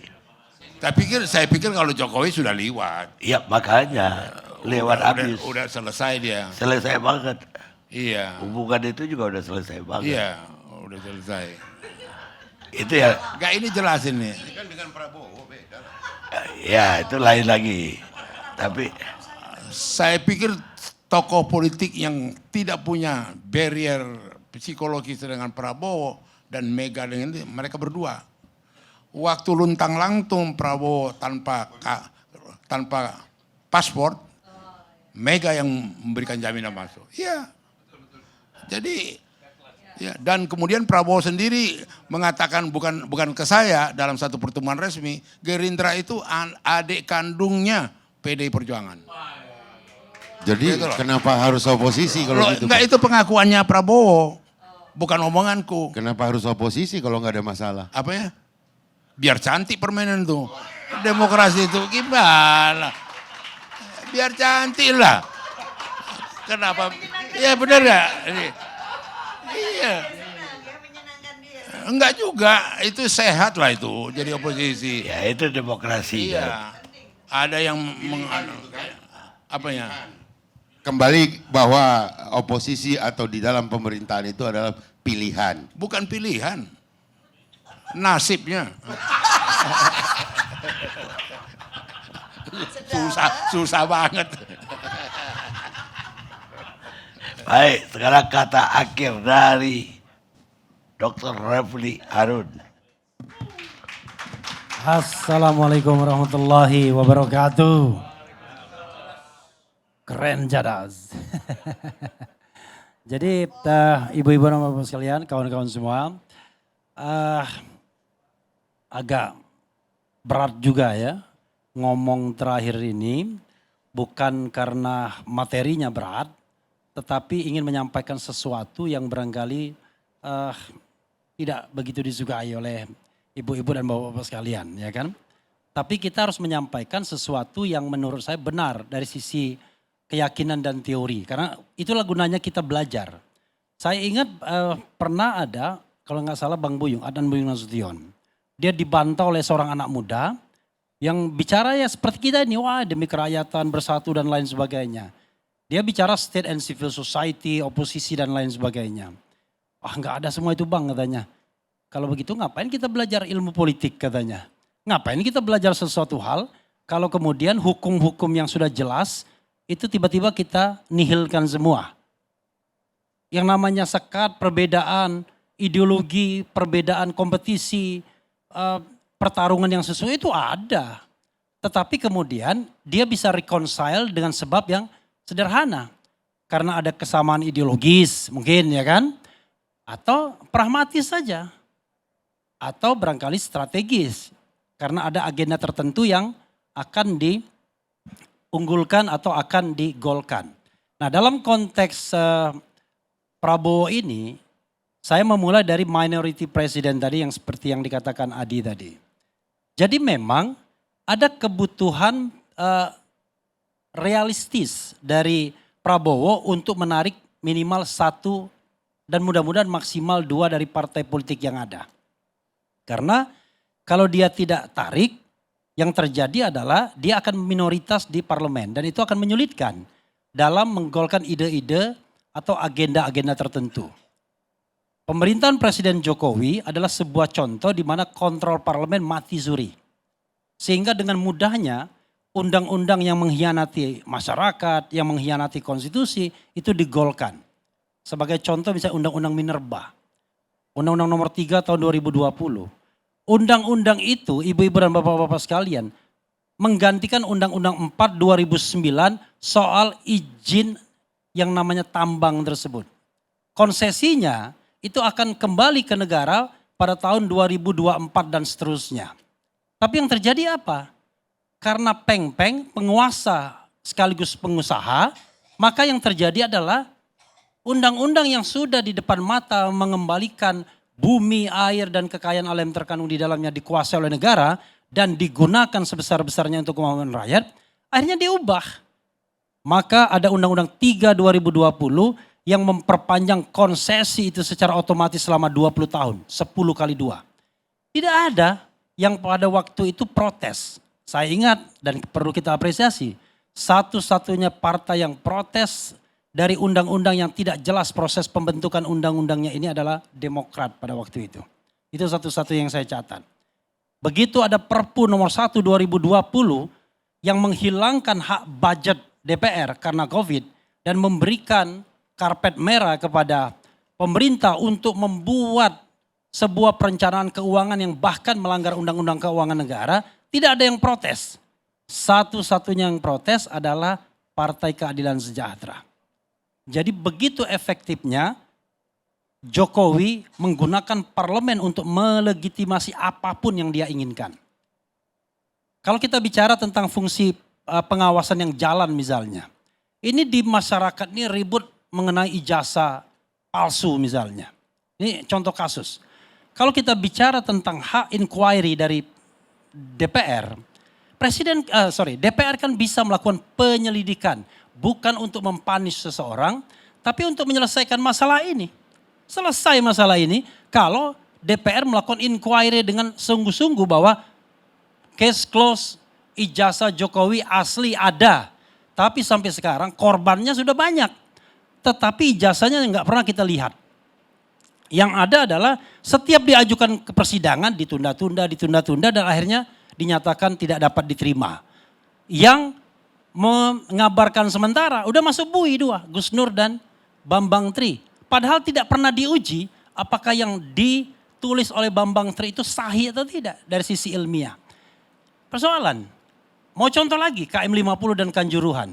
Saya pikir kalau Jokowi sudah lewat. Iya, makanya lewat habis. Udah selesai dia. Selesai banget. Iya. Hubungan itu juga udah selesai banget. Iya, udah selesai. Itu ya. Enggak, ini jelasin nih. Ya, itu lain lagi. Tapi Saya pikir tokoh politik yang tidak punya barrier psikologis dengan Prabowo dan Mega dengan itu, mereka berdua. Waktu luntang lantung Prabowo tanpa paspor, Mega yang memberikan jaminan masuk. Iya. Jadi ya, dan kemudian Prabowo sendiri mengatakan bukan ke saya dalam satu pertemuan resmi, Gerindra itu adik kandungnya PDI Perjuangan. Jadi Gitu loh. kenapa harus oposisi kalau gitu? Enggak, Pak? itu pengakuannya Prabowo, bukan omonganku. Kenapa harus oposisi kalau nggak ada masalah? Apa ya? Biar cantik permainan itu. Demokrasi itu gimana? Biar cantik lah. Kenapa? Iya benar ya? Iya. Enggak juga, itu sehat lah itu jadi oposisi. Ya itu demokrasi. kan. Iya. Ada yang apa ya? Kembali bahwa oposisi atau di dalam pemerintahan itu adalah pilihan. Bukan pilihan. Nasibnya. Susah banget. Baik, sekarang kata akhir dari Dr. Refli Harun. Assalamualaikum warahmatullahi wabarakatuh. Keren jadas. Jadi ibu-ibu dan bapak sekalian, kawan-kawan semua, agak berat juga ya ngomong terakhir ini, bukan karena materinya berat, tetapi ingin menyampaikan sesuatu yang barangkali tidak begitu disukai oleh ibu-ibu dan bapak-bapak sekalian, ya kan? Tapi kita harus menyampaikan sesuatu yang menurut saya benar dari sisi keyakinan dan teori. Karena itulah gunanya kita belajar. Saya ingat pernah ada, kalau nggak salah Bang Buyung, Adnan Buyung Nasution. Dia dibantah oleh seorang anak muda yang bicara ya seperti kita ini, wah demi kerakyatan, bersatu dan lain sebagainya. Dia bicara state and civil society, oposisi dan lain sebagainya. Ah nggak ada semua itu Bang katanya. Kalau begitu ngapain kita belajar ilmu politik katanya. Ngapain kita belajar sesuatu hal kalau kemudian hukum-hukum yang sudah jelas itu tiba-tiba kita nihilkan semua. Yang namanya sekat, perbedaan, ideologi, perbedaan kompetisi, pertarungan yang sesuai itu ada. Tetapi kemudian dia bisa reconcile dengan sebab yang sederhana. Karena ada kesamaan ideologis mungkin ya kan. Atau pragmatis saja. Atau barangkali strategis. Karena ada agenda tertentu yang akan diunggulkan atau akan digolkan. Nah dalam konteks Prabowo ini, saya memulai dari minority president tadi yang seperti yang dikatakan Adi tadi. Jadi memang ada kebutuhan realistis dari Prabowo untuk menarik minimal 1 dan mudah-mudahan maksimal 2 dari partai politik yang ada. Karena kalau dia tidak tarik, yang terjadi adalah dia akan minoritas di parlemen dan itu akan menyulitkan dalam menggolkan ide-ide atau agenda-agenda tertentu. Pemerintahan Presiden Jokowi adalah sebuah contoh di mana kontrol parlemen mati suri. Sehingga dengan mudahnya undang-undang yang mengkhianati masyarakat, yang mengkhianati konstitusi itu digolkan. Sebagai contoh misalnya Undang-Undang Minerba. Undang-Undang nomor 3 tahun 2020. Undang-undang itu ibu-ibu dan bapak-bapak sekalian menggantikan Undang-Undang 4 2009 soal izin yang namanya tambang tersebut. Konsesinya itu akan kembali ke negara pada tahun 2024 dan seterusnya. Tapi yang terjadi apa? Karena peng-peng penguasa sekaligus pengusaha, maka yang terjadi adalah undang-undang yang sudah di depan mata mengembalikan bumi, air dan kekayaan alam terkandung di dalamnya dikuasai oleh negara dan digunakan sebesar-besarnya untuk kemauan rakyat, akhirnya diubah. Maka ada Undang-Undang 3 2020 yang memperpanjang konsesi itu secara otomatis selama 20 tahun, 10 kali 2. Tidak ada yang pada waktu itu protes. Saya ingat dan perlu kita apresiasi, satu-satunya partai yang protes dari undang-undang yang tidak jelas proses pembentukan undang-undangnya ini adalah Demokrat pada waktu itu. Itu satu-satu yang saya catat. Begitu ada Perpu nomor 1 2020 yang menghilangkan hak budget DPR karena COVID dan memberikan karpet merah kepada pemerintah untuk membuat sebuah perencanaan keuangan yang bahkan melanggar undang-undang keuangan negara, tidak ada yang protes. Satu-satunya yang protes adalah Partai Keadilan Sejahtera. Jadi begitu efektifnya Jokowi menggunakan parlemen untuk melegitimasi apapun yang dia inginkan. Kalau kita bicara tentang fungsi pengawasan yang jalan misalnya. Ini di masyarakat ini ribut mengenai ijazah palsu misalnya. Ini contoh kasus. Kalau kita bicara tentang hak inquiry dari DPR, DPR kan bisa melakukan penyelidikan. Bukan untuk mempunish seseorang, tapi untuk menyelesaikan masalah ini. Selesai masalah ini kalau DPR melakukan inquiry dengan sungguh-sungguh bahwa case close, ijazah Jokowi asli ada. Tapi sampai sekarang korbannya sudah banyak. Tetapi ijazahnya nggak pernah kita lihat. Yang ada adalah setiap diajukan ke persidangan ditunda-tunda dan akhirnya dinyatakan tidak dapat diterima. Yang mengabarkan sementara udah masuk bui dua, Gus Nur dan Bambang Tri. Padahal tidak pernah diuji apakah yang ditulis oleh Bambang Tri itu sahih atau tidak dari sisi ilmiah. Persoalan, mau contoh lagi KM 50 dan Kanjuruhan.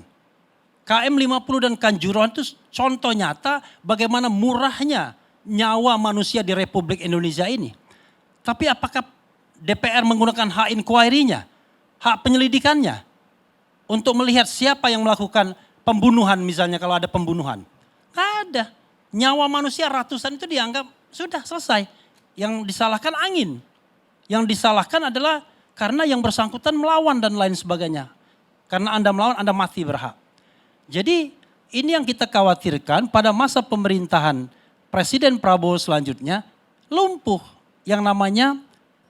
KM 50 dan Kanjuruhan itu contoh nyata bagaimana murahnya nyawa manusia di Republik Indonesia ini. Tapi apakah DPR menggunakan hak inquiry-nya, hak penyelidikannya untuk melihat siapa yang melakukan pembunuhan misalnya kalau ada pembunuhan? Nggak ada. Nyawa manusia ratusan itu dianggap sudah selesai. Yang disalahkan angin. Yang disalahkan adalah karena yang bersangkutan melawan dan lain sebagainya. Karena Anda melawan, Anda mati berhak. Jadi ini yang kita khawatirkan pada masa pemerintahan Presiden Prabowo selanjutnya lumpuh yang namanya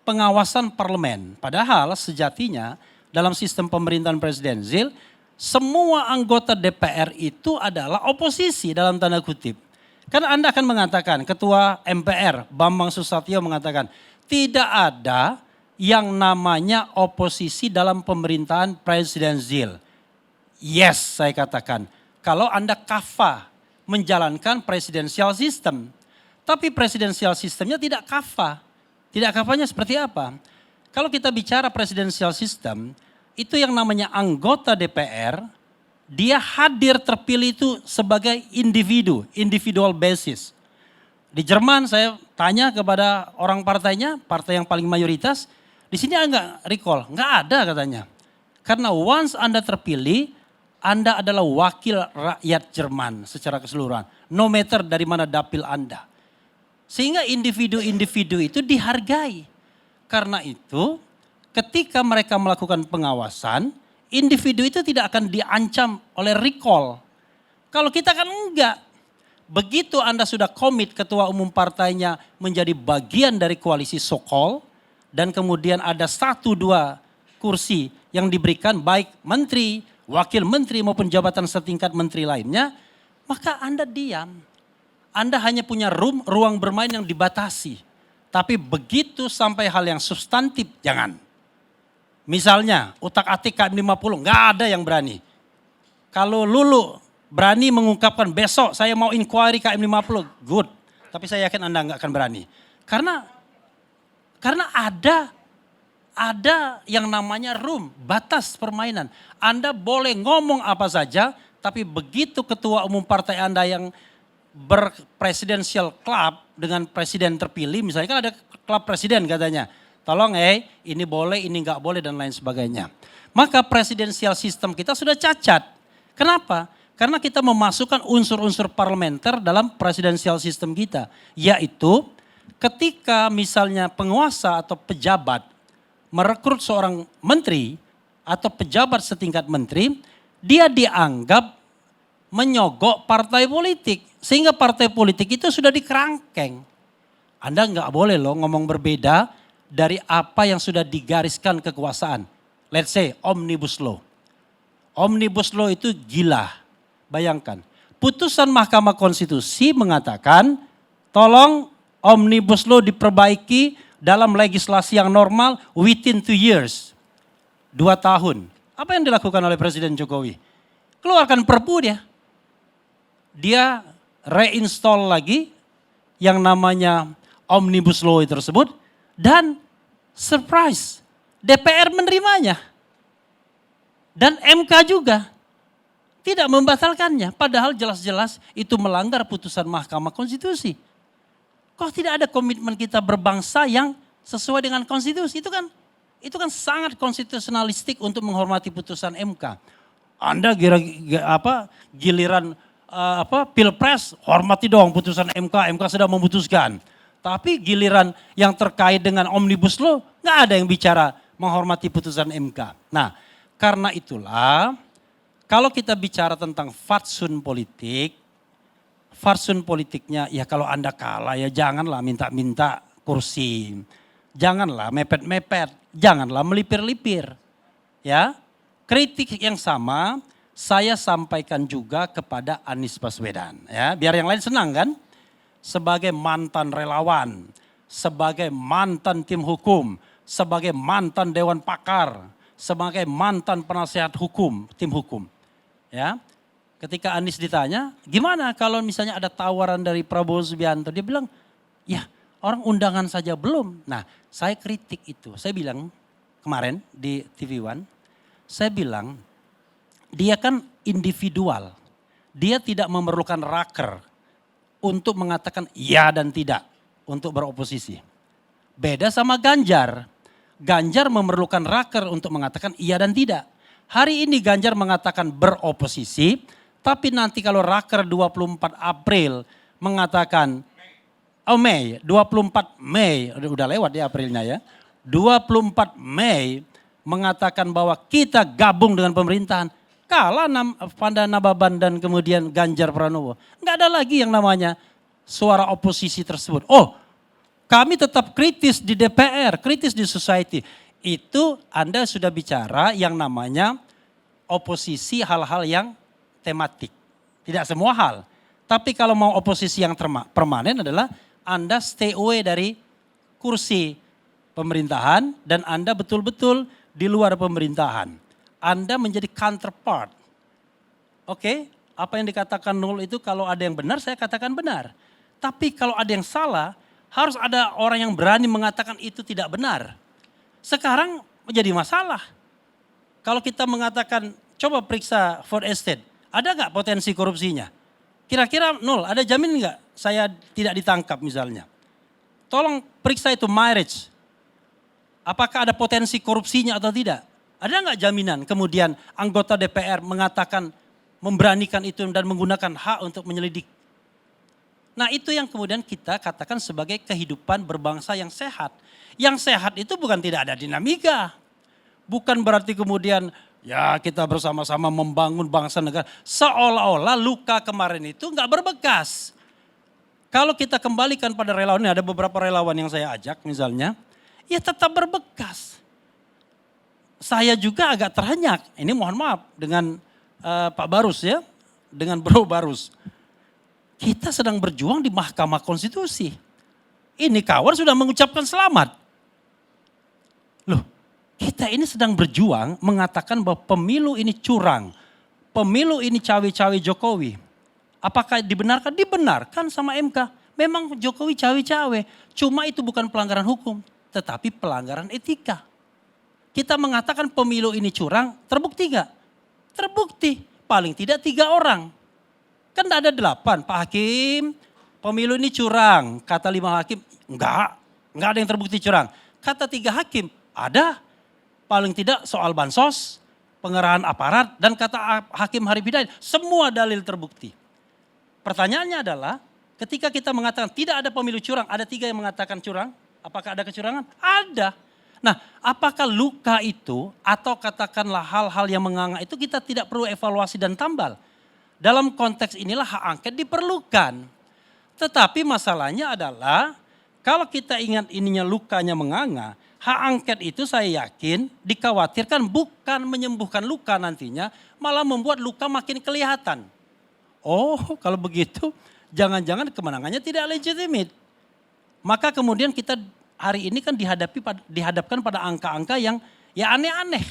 pengawasan parlemen. Padahal sejatinya dalam sistem pemerintahan presidensil semua anggota DPR itu adalah oposisi dalam tanda kutip. Kan Anda akan mengatakan, Ketua MPR Bambang Susatyo mengatakan, tidak ada yang namanya oposisi dalam pemerintahan presidensial. Yes, saya katakan. Kalau Anda kafa menjalankan presidensial system. Tapi presidensial sistemnya tidak kafa. Tidak kafanya seperti apa? Kalau kita bicara presidensial system, itu yang namanya anggota DPR, dia hadir terpilih itu sebagai individu, individual basis. Di Jerman saya tanya kepada orang partainya, partai yang paling mayoritas, di sini enggak recall, enggak ada katanya. Karena once Anda terpilih, Anda adalah wakil rakyat Jerman secara keseluruhan. No matter dari mana dapil Anda. Sehingga individu-individu itu dihargai. Karena itu ketika mereka melakukan pengawasan, individu itu tidak akan diancam oleh recall. Kalau kita kan enggak. Begitu Anda sudah komit ketua umum partainya menjadi bagian dari koalisi so-called, dan kemudian ada 1-2 kursi yang diberikan baik menteri, wakil menteri maupun jabatan setingkat menteri lainnya, maka Anda diam. Anda hanya punya ruang bermain yang dibatasi. Tapi begitu sampai hal yang substantif, jangan. Misalnya utak-atik KM 50, nggak ada yang berani. Kalau Lulu berani mengungkapkan besok saya mau inquiry KM 50, good. Tapi saya yakin Anda nggak akan berani. Karena ada yang namanya batas permainan. Anda boleh ngomong apa saja, tapi begitu ketua umum partai Anda yang berpresidensial club dengan presiden terpilih, misalnya kan ada klub presiden katanya. Tolong ini boleh, ini nggak boleh dan lain sebagainya. Maka presidensial sistem kita sudah cacat. Kenapa? Karena kita memasukkan unsur-unsur parlementer dalam presidensial sistem kita. Yaitu ketika misalnya penguasa atau pejabat merekrut seorang menteri atau pejabat setingkat menteri, dia dianggap menyogok partai politik. Sehingga partai politik itu sudah dikerangkeng. Anda nggak boleh loh ngomong berbeda dari apa yang sudah digariskan kekuasaan. Let's say Omnibus Law. Omnibus Law itu gila. Bayangkan. Putusan Mahkamah Konstitusi mengatakan tolong Omnibus Law diperbaiki dalam legislasi yang normal within 2 years. 2 tahun. Apa yang dilakukan oleh Presiden Jokowi? Keluarkan perpu dia. dia reinstall lagi yang namanya Omnibus Law tersebut dan surprise, DPR menerimanya. Dan MK juga tidak membatalkannya, padahal jelas-jelas itu melanggar putusan Mahkamah Konstitusi. Kok tidak ada komitmen kita berbangsa yang sesuai dengan konstitusi? Itu kan sangat konstitusionalistik untuk menghormati putusan MK. Anda giliran Pilpres, hormati dong putusan MK, MK sudah memutuskan. Tapi giliran yang terkait dengan Omnibus Law, nggak ada yang bicara menghormati putusan MK. Nah, karena itulah kalau kita bicara tentang fatsun politiknya ya kalau Anda kalah ya janganlah minta-minta kursi. Janganlah mepet-mepet, janganlah melipir-lipir. Ya. Kritik yang sama saya sampaikan juga kepada Anies Baswedan, ya. Biar yang lain senang kan? Sebagai mantan relawan, sebagai mantan tim hukum, sebagai mantan dewan pakar, sebagai mantan penasehat hukum, tim hukum. Ya. Ketika Anies ditanya, gimana kalau misalnya ada tawaran dari Prabowo Subianto? Dia bilang, ya orang undangan saja belum. Nah, saya kritik itu. Saya bilang kemarin di TV One, saya bilang dia kan individual. Dia tidak memerlukan raker untuk mengatakan ya dan tidak untuk beroposisi. Beda sama Ganjar. Ganjar memerlukan raker untuk mengatakan iya dan tidak. Hari ini Ganjar mengatakan beroposisi, tapi nanti kalau raker 24 April mengatakan, Mei, 24 Mei, udah lewat ya Aprilnya ya. 24 Mei mengatakan bahwa kita gabung dengan pemerintahan. Kalah Panda Nababan dan kemudian Ganjar Pranowo. Enggak ada lagi yang namanya suara oposisi tersebut. Oh, kami tetap kritis di DPR, kritis di society. Itu Anda sudah bicara yang namanya oposisi hal-hal yang tematik. Tidak semua hal. Tapi kalau mau oposisi yang permanen adalah Anda stay away dari kursi pemerintahan dan Anda betul-betul di luar pemerintahan. Anda menjadi counterpart. Oke, apa yang dikatakan Nul itu kalau ada yang benar saya katakan benar. Tapi kalau ada yang salah harus ada orang yang berani mengatakan itu tidak benar. Sekarang menjadi masalah. Kalau kita mengatakan coba periksa Ford Estate, ada nggak potensi korupsinya? Kira-kira Nul, ada jamin nggak saya tidak ditangkap misalnya? Tolong periksa itu marriage. Apakah ada potensi korupsinya atau tidak? Ada nggak jaminan kemudian anggota DPR mengatakan memberanikan itu dan menggunakan hak untuk menyelidik? Nah itu yang kemudian kita katakan sebagai kehidupan berbangsa yang sehat. Yang sehat itu bukan tidak ada dinamika. Bukan berarti kemudian ya kita bersama-sama membangun bangsa negara. Seolah-olah luka kemarin itu nggak berbekas. Kalau kita kembalikan pada relawan, ini ada beberapa relawan yang saya ajak misalnya. Ya tetap berbekas. Saya juga agak terhenyak, ini mohon maaf dengan Pak Barus ya, dengan Bro Barus. Kita sedang berjuang di Mahkamah Konstitusi. Ini kawan sudah mengucapkan selamat. Loh, kita ini sedang berjuang mengatakan bahwa pemilu ini curang. Pemilu ini cawe-cawe Jokowi. Apakah dibenarkan? Dibenarkan sama MK. Memang Jokowi cawe-cawe. Cuma itu bukan pelanggaran hukum, tetapi pelanggaran etika. Kita mengatakan pemilu ini curang, terbukti gak? Terbukti, paling tidak 3 orang. Kan ada 8, Pak Hakim, pemilu ini curang. Kata 5 hakim, enggak ada yang terbukti curang. Kata 3 hakim, ada. Paling tidak soal bansos, pengerahan aparat, dan kata Hakim Harif Hidayat, semua dalil terbukti. Pertanyaannya adalah, ketika kita mengatakan tidak ada pemilu curang, ada 3 yang mengatakan curang, apakah ada kecurangan? Ada. Nah, apakah luka itu atau katakanlah hal-hal yang menganga itu kita tidak perlu evaluasi dan tambal. Dalam konteks inilah hak angket diperlukan. Tetapi masalahnya adalah kalau kita ingat ininya lukanya menganga, hak angket itu saya yakin dikhawatirkan bukan menyembuhkan luka nantinya, malah membuat luka makin kelihatan. Oh, kalau begitu jangan-jangan kemenangannya tidak legitimate. Maka kemudian kita hari ini kan dihadapkan pada angka-angka yang ya aneh-aneh.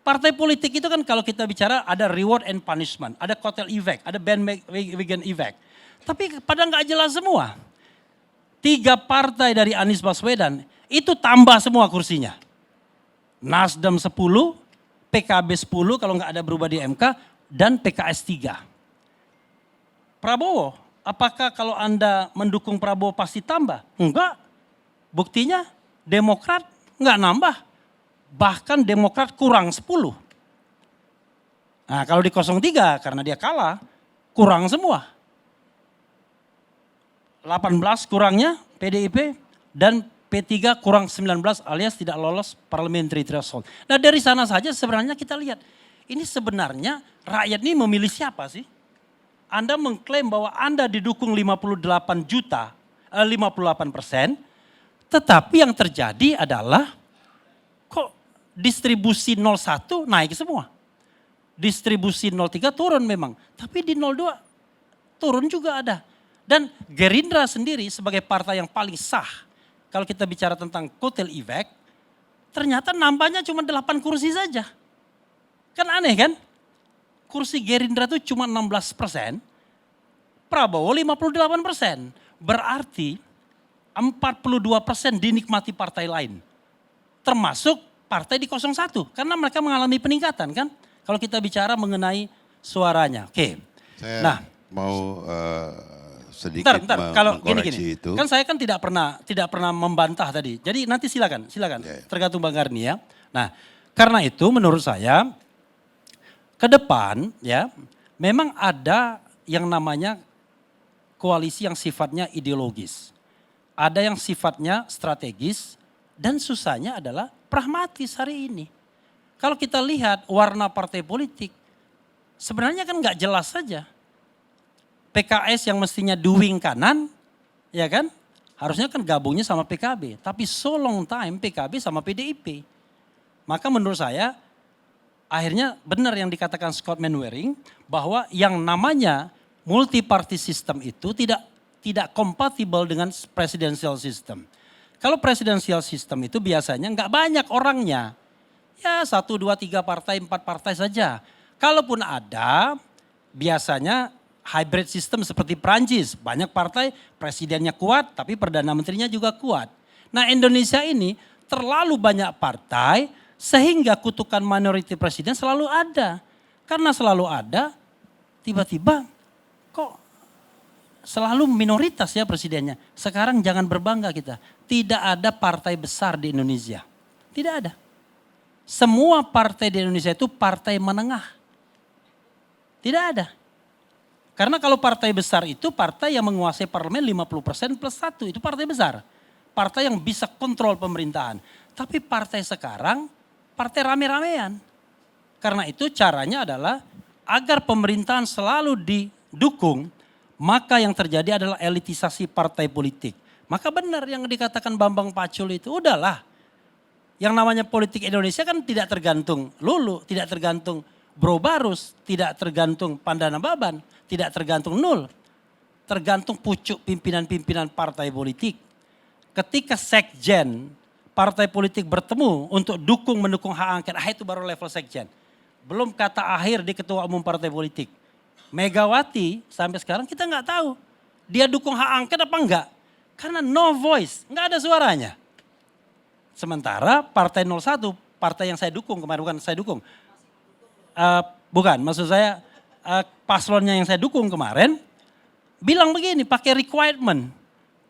Partai politik itu kan kalau kita bicara ada reward and punishment, ada kotel effect, ada bandwagon effect. Tapi pada nggak jelas semua. 3 partai dari Anies Baswedan itu tambah semua kursinya. Nasdem 10, PKB 10 kalau nggak ada berubah di MK, dan PKS 3. Prabowo, apakah kalau Anda mendukung Prabowo pasti tambah? Enggak. Buktinya Demokrat nggak nambah. Bahkan Demokrat kurang 10. Nah kalau di 03 karena dia kalah, kurang semua. 18 kurangnya PDIP dan P3 kurang 19 alias tidak lolos parliamentary threshold. Nah dari sana saja sebenarnya kita lihat. Ini sebenarnya rakyat ini memilih siapa sih? Anda mengklaim bahwa Anda didukung 58%, tetapi yang terjadi adalah kok distribusi 01 naik semua. Distribusi 03 turun memang, tapi di 02 turun juga ada. Dan Gerindra sendiri sebagai partai yang paling sah, kalau kita bicara tentang kotel effect, ternyata nambahnya cuma 8 kursi saja. Kan aneh kan? Kursi Gerindra itu cuma 16%, Prabowo 58%. Berarti 42% dinikmati partai lain. Termasuk partai di 01, karena mereka mengalami peningkatan kan. Kalau kita bicara mengenai suaranya. Oke. Saya mau sedikit Kalau mengkoreksi gini. itu. Kan saya kan tidak pernah membantah tadi. Jadi nanti silakan. Ya. Tergantung Bang Garni ya. Nah, karena itu menurut saya ke depan ya memang ada yang namanya koalisi yang sifatnya ideologis. Ada yang sifatnya strategis dan susahnya adalah pragmatis hari ini. Kalau kita lihat warna partai politik sebenarnya kan nggak jelas saja. PKS yang mestinya doing kanan, ya kan? Harusnya kan gabungnya sama PKB. Tapi so long time PKB sama PDIP. Maka menurut saya akhirnya benar yang dikatakan Scott Manwaring bahwa yang namanya multi party system itu tidak kompatibel dengan presidential system. Kalau presidential system itu biasanya nggak banyak orangnya. Ya 1, 2, 3 partai, 4 partai saja. Kalaupun ada biasanya hybrid system seperti Prancis. Banyak partai presidennya kuat tapi perdana menterinya juga kuat. Nah Indonesia ini terlalu banyak partai sehingga kutukan minority presiden selalu ada. Karena selalu ada tiba-tiba kok selalu minoritas ya presidennya. Sekarang jangan berbangga kita. Tidak ada partai besar di Indonesia. Tidak ada. Semua partai di Indonesia itu partai menengah. Tidak ada. Karena kalau partai besar itu partai yang menguasai parlemen 50% plus 1. Itu partai besar. Partai yang bisa kontrol pemerintahan. Tapi partai sekarang partai rame-ramean. Karena itu caranya adalah agar pemerintahan selalu didukung, maka yang terjadi adalah elitisasi partai politik. Maka benar yang dikatakan Bambang Pacul itu, udahlah. Yang namanya politik Indonesia kan tidak tergantung Lulu, tidak tergantung Bro Barus, tidak tergantung Pandana Baban, tidak tergantung Nul. Tergantung pucuk pimpinan-pimpinan partai politik. Ketika sekjen partai politik bertemu untuk mendukung hak angket, itu baru level sekjen. Belum kata akhir di ketua umum partai politik. Megawati sampai sekarang kita nggak tahu dia dukung hak angket apa enggak. Karena no voice, nggak ada suaranya. Sementara partai 01, partai yang saya dukung kemarin, bukan saya dukung. Bukan, maksud saya paslonnya yang saya dukung kemarin bilang begini, pakai requirement.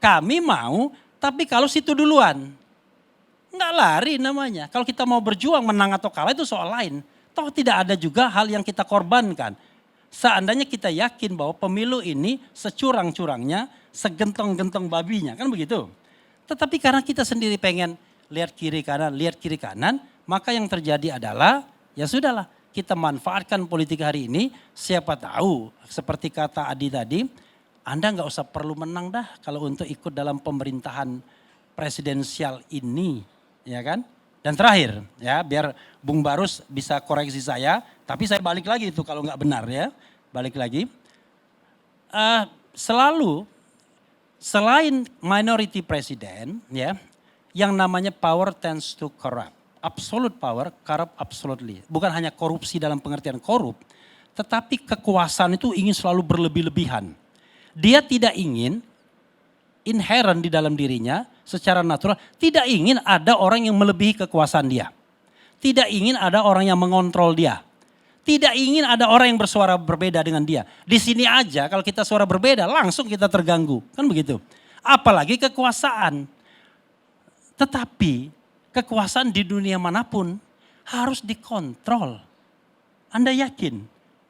Kami mau, tapi kalau situ duluan. Enggak lari namanya. Kalau kita mau berjuang menang atau kalah itu soal lain. Toh tidak ada juga hal yang kita korbankan. Seandainya kita yakin bahwa pemilu ini securang-curangnya, segentong-gentong babinya, kan begitu. Tetapi karena kita sendiri pengen lihat kiri kanan, maka yang terjadi adalah ya sudahlah kita manfaatkan politik hari ini. Siapa tahu seperti kata Adi tadi, Anda nggak usah perlu menang dah kalau untuk ikut dalam pemerintahan presidensial ini, ya kan? Dan terakhir ya biar Bung Barus bisa koreksi saya, tapi saya balik lagi itu kalau nggak benar ya, balik lagi. Selalu selain minority president ya, yang namanya power tends to corrupt. absolute power, corrupt absolutely. Bukan hanya korupsi dalam pengertian korup, tetapi kekuasaan itu ingin selalu berlebih-lebihan. Dia tidak ingin inherent di dalam dirinya secara natural, tidak ingin ada orang yang melebihi kekuasaan dia. Tidak ingin ada orang yang mengontrol dia. Tidak ingin ada orang yang bersuara berbeda dengan dia. Di sini aja kalau kita suara berbeda langsung kita terganggu. Kan begitu. Apalagi kekuasaan. Tetapi kekuasaan di dunia manapun harus dikontrol. Anda yakin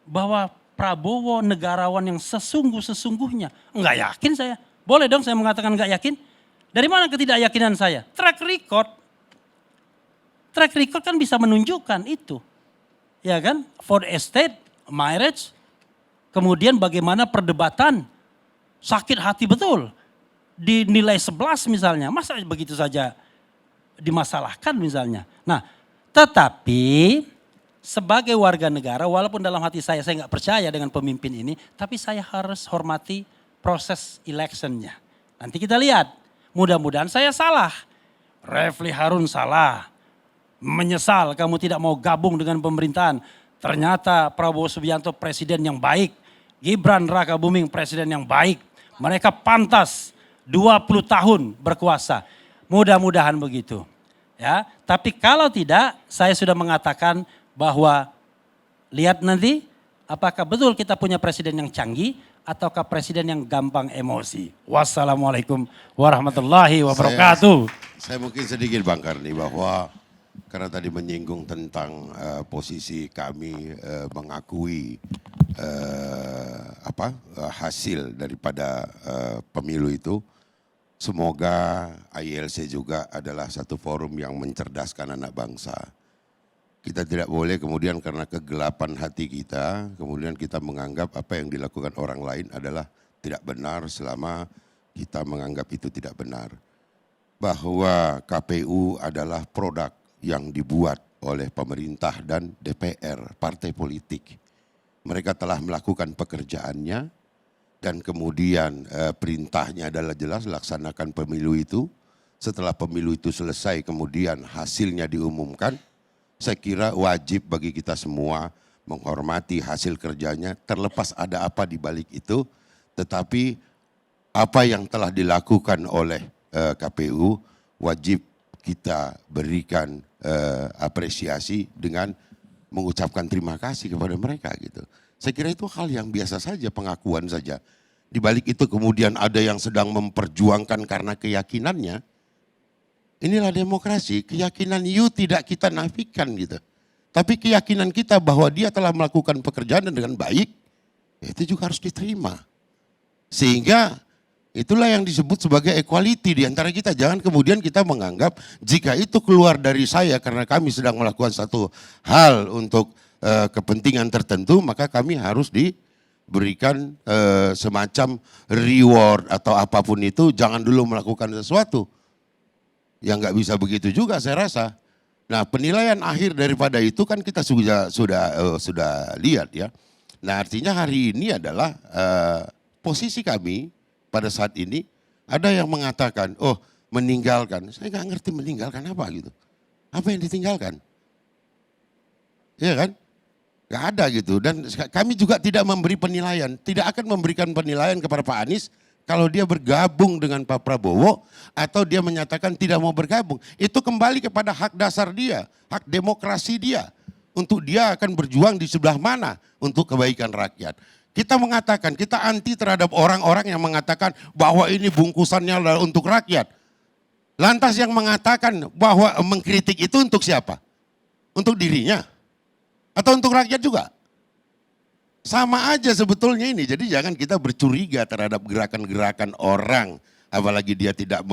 bahwa Prabowo negarawan yang sesungguh-sesungguhnya? Enggak yakin saya. Boleh dong saya mengatakan enggak yakin? Dari mana ketidakyakinan saya? Track record. Track record kan bisa menunjukkan itu. Ya kan? For estate, marriage, kemudian bagaimana perdebatan. Sakit hati betul. Dinilai 11 misalnya. Masa begitu saja dimasalahkan misalnya. Nah, tetapi sebagai warga negara, walaupun dalam hati saya nggak percaya dengan pemimpin ini, tapi saya harus hormati proses electionnya. Nanti kita lihat, mudah-mudahan saya salah. Refli Harun salah, menyesal kamu tidak mau gabung dengan pemerintahan. Ternyata Prabowo Subianto presiden yang baik, Gibran Rakabuming presiden yang baik. Mereka pantas 20 tahun berkuasa. Mudah-mudahan begitu. Ya, tapi kalau tidak, saya sudah mengatakan bahwa lihat nanti apakah betul kita punya presiden yang canggih ataukah presiden yang gampang emosi. Wassalamualaikum warahmatullahi wabarakatuh. Saya mungkin sedikit Bang Karni bahwa karena tadi menyinggung tentang posisi kami mengakui hasil daripada pemilu itu. Semoga ILC juga adalah satu forum yang mencerdaskan anak bangsa. Kita tidak boleh kemudian karena kegelapan hati kita, kemudian kita menganggap apa yang dilakukan orang lain adalah tidak benar selama kita menganggap itu tidak benar. Bahwa KPU adalah produk yang dibuat oleh pemerintah dan DPR, partai politik. Mereka telah melakukan pekerjaannya. Dan kemudian perintahnya adalah jelas laksanakan pemilu itu. Setelah pemilu itu selesai kemudian hasilnya diumumkan. Saya kira wajib bagi kita semua menghormati hasil kerjanya terlepas ada apa di balik itu. Tetapi apa yang telah dilakukan oleh KPU wajib kita berikan apresiasi dengan mengucapkan terima kasih kepada mereka gitu. Saya kira itu hal yang biasa saja, pengakuan saja. Di balik itu kemudian ada yang sedang memperjuangkan karena keyakinannya. Inilah demokrasi, keyakinan you tidak kita nafikan gitu. Tapi keyakinan kita bahwa dia telah melakukan pekerjaan dengan baik, itu juga harus diterima. Sehingga itulah yang disebut sebagai equality di antara kita. Jangan kemudian kita menganggap jika itu keluar dari saya karena kami sedang melakukan satu hal untuk kepentingan tertentu, maka kami harus diberikan semacam reward atau apapun itu. Jangan dulu melakukan sesuatu. Yang nggak bisa begitu juga saya rasa. Nah, penilaian akhir daripada itu kan kita sudah lihat ya. Nah, artinya hari ini adalah posisi kami pada saat ini ada yang mengatakan, oh meninggalkan. Saya nggak ngerti meninggalkan apa gitu. Apa yang ditinggalkan? Iya kan? Gak ada gitu. Dan kami juga tidak memberi penilaian. Tidak akan memberikan penilaian kepada Pak Anies kalau dia bergabung dengan Pak Prabowo atau dia menyatakan tidak mau bergabung. Itu kembali kepada hak dasar dia, hak demokrasi dia. Untuk dia akan berjuang di sebelah mana untuk kebaikan rakyat. Kita mengatakan, kita anti terhadap orang-orang yang mengatakan bahwa ini bungkusannya adalah untuk rakyat. Lantas yang mengatakan bahwa mengkritik itu untuk siapa? Untuk dirinya? Atau untuk rakyat juga? Sama aja sebetulnya ini. Jadi jangan kita bercuriga terhadap gerakan-gerakan orang. Apalagi dia tidak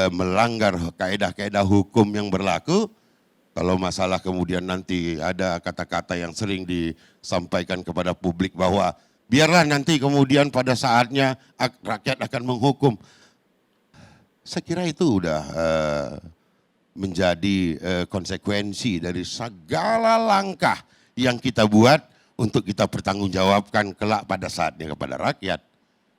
melanggar kaedah-kaedah hukum yang berlaku. Kalau masalah kemudian nanti ada kata-kata yang sering disampaikan kepada publik bahwa biarlah nanti kemudian pada saatnya rakyat akan menghukum. Saya kira itu udah menjadi konsekuensi dari segala langkah yang kita buat untuk kita bertanggungjawabkan kelak pada saatnya kepada rakyat.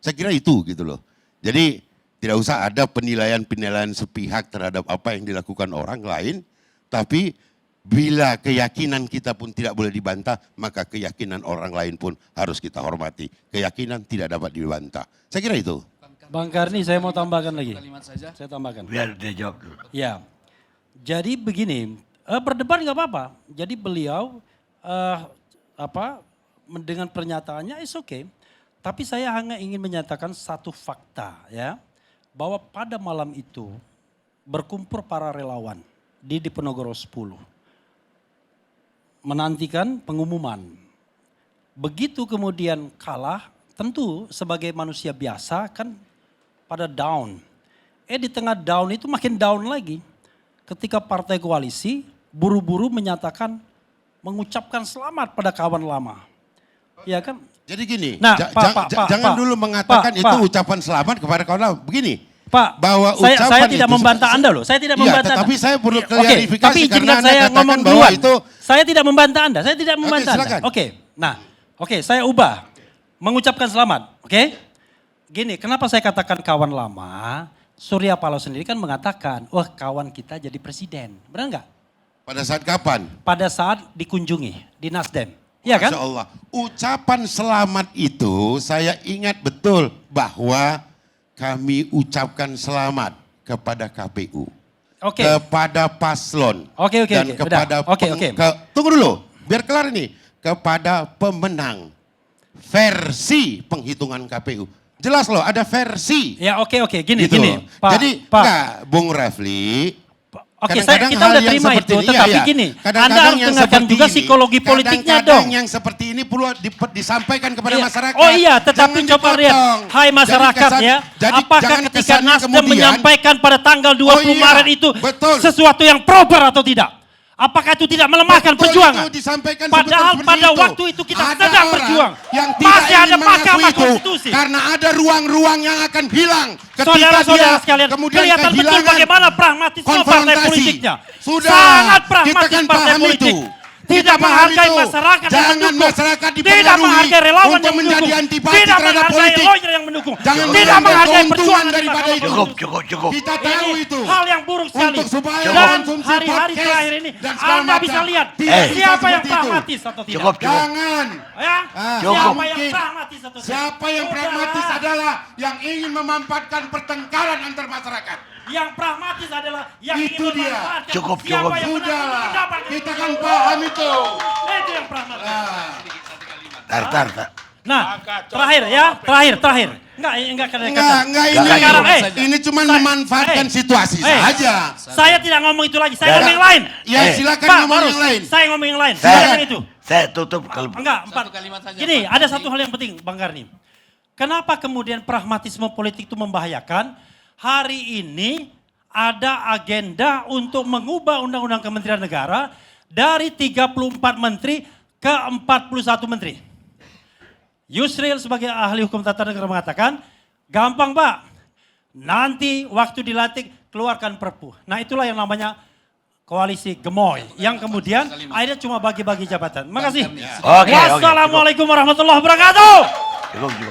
Saya kira itu gitu loh. Jadi tidak usah ada penilaian-penilaian sepihak terhadap apa yang dilakukan orang lain. Tapi bila keyakinan kita pun tidak boleh dibantah, maka keyakinan orang lain pun harus kita hormati. Keyakinan tidak dapat dibantah. Saya kira itu. Bang Karni, saya mau tambahkan lagi. Kalimat saja. Saya tambahkan. Biar dia jawab dulu. Ya, jadi begini, berdebat nggak apa-apa. Jadi beliau dengan pernyataannya is okay. Tapi saya hanya ingin menyatakan satu fakta ya, bahwa pada malam itu berkumpul para relawan di Diponegoro 10 menantikan pengumuman. Begitu kemudian kalah, tentu sebagai manusia biasa kan pada down. Di tengah down itu makin down lagi. Ketika partai koalisi buru-buru menyatakan mengucapkan selamat pada kawan lama. Ya kan? Jadi gini, Nah, jangan dulu mengatakan Pak, itu ucapan selamat kepada kawan lain. Begini, Pak, bahwa saya ucapan tidak itu membantah Anda loh. Saya tidak Iya, membantah tetapi Anda. saya perlu Oke, klarifikasi tapi karena izinkan Anda saya katakan ngomong bahwa duluan. itu Saya tidak membantah Anda. Saya tidak Oke, membantah Anda. silakan. Oke. Nah, saya ubah. Mengucapkan selamat, oke? Gini, kenapa saya katakan kawan lama? Surya Paloh sendiri kan mengatakan, wah kawan kita jadi presiden. Benar nggak? pada saat kapan? Pada saat dikunjungi di Nasdem. Iya kan? Masya Allah. Ucapan selamat itu saya ingat betul bahwa kami ucapkan selamat kepada KPU. Oke. Kepada paslon. Oke, Dan udah. kepada Oke. tunggu dulu, biar kelar ini. Kepada pemenang versi penghitungan KPU. Jelas loh, ada versi. Ya oke. Gini, Gitu gini. loh. Pak, Jadi Pak. enggak, Bung Refli. Oke, kadang-kadang kita hal udah yang terima seperti itu, ini, tetapi iya. gini, Kadang-kadang Anda harus yang dengarkan seperti juga ini, psikologi politiknya kadang-kadang dong. yang seperti ini perlu disampaikan kepada Iya. masyarakat. Oh iya, tetapi Jangan coba lihat, dipotong. hai masyarakat Jadi ya, apakah jangan ketika kesannya Nasdem kemudian, menyampaikan pada tanggal 20 Oh iya, Maret itu betul. sesuatu yang proper atau tidak? Apakah itu tidak melemahkan betul perjuangan? itu disampaikan Padahal seperti pada itu. waktu itu kita Ada sedang orang berjuang. yang tidak Masih ada ingin mengakui Mahkamah itu Konstitusi. karena ada ruang-ruang yang akan hilang ketika Saudara-saudara dia sekalian, kemudian kelihatan betul kehilangan bagaimana pragmatisme partai konfrontasi. politiknya. Sudah, Sangat kita pragmatis kan partai paham politik. itu. Tidak Kita paham menghargai itu. masyarakat yang Jangan mendukung. masyarakat Tidak dipengaruhi menghargai relawan untuk yang menjadi mendukung. antipati Tidak terhadap menghargai politik. lawyer yang mendukung. Jangan Tidak mengambil menghargai keuntungan perjuangan dari daripada Mahkamah itu. Konstitusi. Cukup. Kita tahu Ini itu. hal yang buruk sekali. Untuk supaya Dan konsumsi hari-hari podcast terakhir ini dan segala Anda macam. bisa lihat Tidak bisa siapa yang seperti itu. pragmatis atau tidak. Cukup. Jangan. Ya? Cukup. Siapa yang pragmatis atau tidak. Siapa yang Sudah. pragmatis adalah yang ingin memanfaatkan pertengkaran antar masyarakat. Yang pragmatis adalah yang Itu ingin dia. memanfaatkan Cukup. siapa yang menang Sudah. untuk mendapatkan Kita kan keuntungan. paham itu. Itu yang pragmatis. Tar. Nah, terakhir. Enggak kadang-kadang. Enggak ini. Sekarang, Ini cuma memanfaatkan situasi saja. Saya tidak ngomong itu lagi, saya ngomong yang lain. Ya silakan Pak, ngomong Barus, yang lain. saya ngomong yang lain. Silakan itu. Saya tutup kalau Enggak, Satu kalimat saja, Gini, Pak. ada satu hal yang penting, Bang Karni. Kenapa kemudian pragmatisme politik itu membahayakan? Hari ini ada agenda untuk mengubah Undang-Undang Kementerian Negara dari 34 menteri ke 41 menteri. Yusril sebagai ahli hukum tata negara mengatakan, gampang Pak, nanti waktu dilantik keluarkan perpu. Nah itulah yang namanya koalisi gemoy. Yang kemudian akhirnya cuma bagi-bagi jabatan. Terima kasih. Oke. Wassalamualaikum warahmatullahi wabarakatuh. Cukup.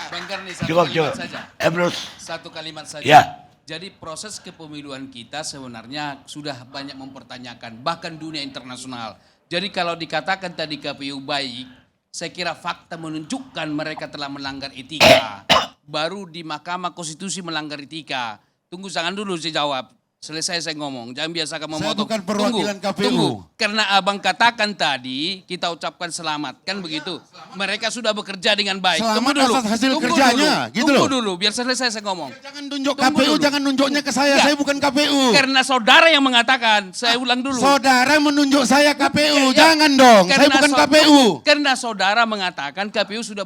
Bang Karni, satu Cukup. kalimat saja. Emrus. Satu kalimat saja. Ya. Jadi proses kepemiluan kita sebenarnya sudah banyak mempertanyakan, bahkan dunia internasional. Jadi kalau dikatakan tadi KPU baik, saya kira fakta menunjukkan mereka telah melanggar etika. Baru di Mahkamah Konstitusi melanggar etika. Tunggu, jangan dulu saya jawab. Selesai saya ngomong, jangan biasakan memotong. Saya bukan perwakilan KPU. Tunggu. Karena abang katakan tadi, kita ucapkan selamat. Kan begitu. Mereka sudah bekerja dengan baik. Selamat Tunggu dulu. atas hasil Tunggu kerjanya, dulu. gitu Tunggu loh. dulu, biar selesai saya ngomong. Jangan tunjuk Tunggu KPU, dulu. jangan nunjuknya ke saya. Enggak. Saya bukan KPU. Karena saudara yang mengatakan, saya ulang dulu. Saudara menunjuk saya KPU, Ya, jangan dong. Saya karena bukan so- KPU. Karena saudara mengatakan KPU sudah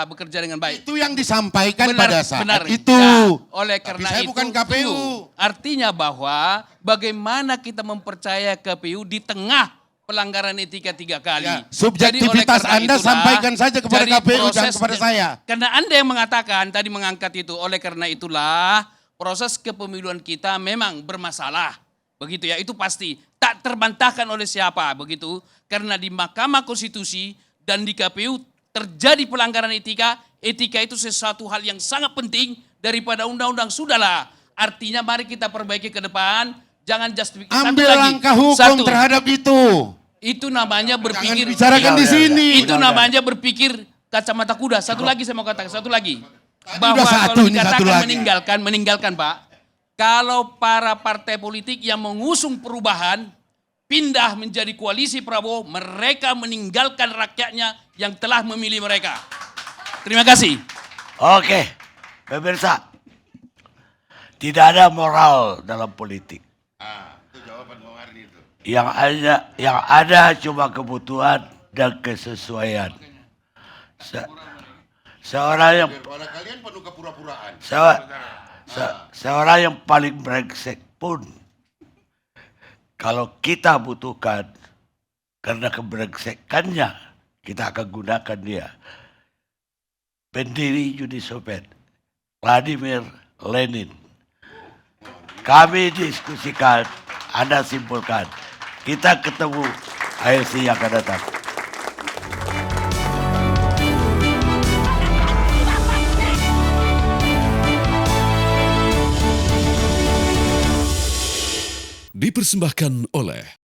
bekerja dengan baik. Itu yang disampaikan pada saat itu. Ya, oleh Tapi karena saya itu, bukan KPU. tunggu. Artinya bahwa bagaimana kita mempercaya KPU di tengah pelanggaran etika 3 kali. Ya, Jadi subjektivitas oleh karena Anda sampaikan saja kepada jadi KPU, jangan kepada saya. Karena Anda yang mengatakan tadi mengangkat itu. Oleh karena itulah proses kepemiluan kita memang bermasalah. Begitu ya, itu pasti. Tak terbantahkan oleh siapa, begitu. Karena di Mahkamah Konstitusi dan di KPU terjadi pelanggaran etika. Etika itu sesuatu hal yang sangat penting daripada undang-undang. Sudahlah, artinya mari kita perbaiki ke depan. Jangan justifikasi. Ambil langkah hukum terhadap itu. Itu namanya berpikir. Bicarakan di sini. Itu namanya berpikir kacamata kuda. Satu lagi saya mau katakan, satu lagi. Bahwa udah satu, kalau ini satu dikatakan lagi. meninggalkan Pak. Kalau para partai politik yang mengusung perubahan pindah menjadi koalisi Prabowo, mereka meninggalkan rakyatnya yang telah memilih mereka. Terima kasih. Oke, pemirsa. Tidak ada moral dalam politik. Itu jawaban Bang Arni itu. Yang ada cuma kebutuhan dan kesesuaian. Seorang yang Pada kalian penuh kepura-puraan. seorang yang paling brengsek pun kalau kita butuhkan karena kebrengsekannya kita akan gunakan dia. Pendiri Uni Soviet Vladimir Lenin. Kami diskusikan, Anda simpulkan. Kita ketemu ALC yang akan datang. Dipersembahkan oleh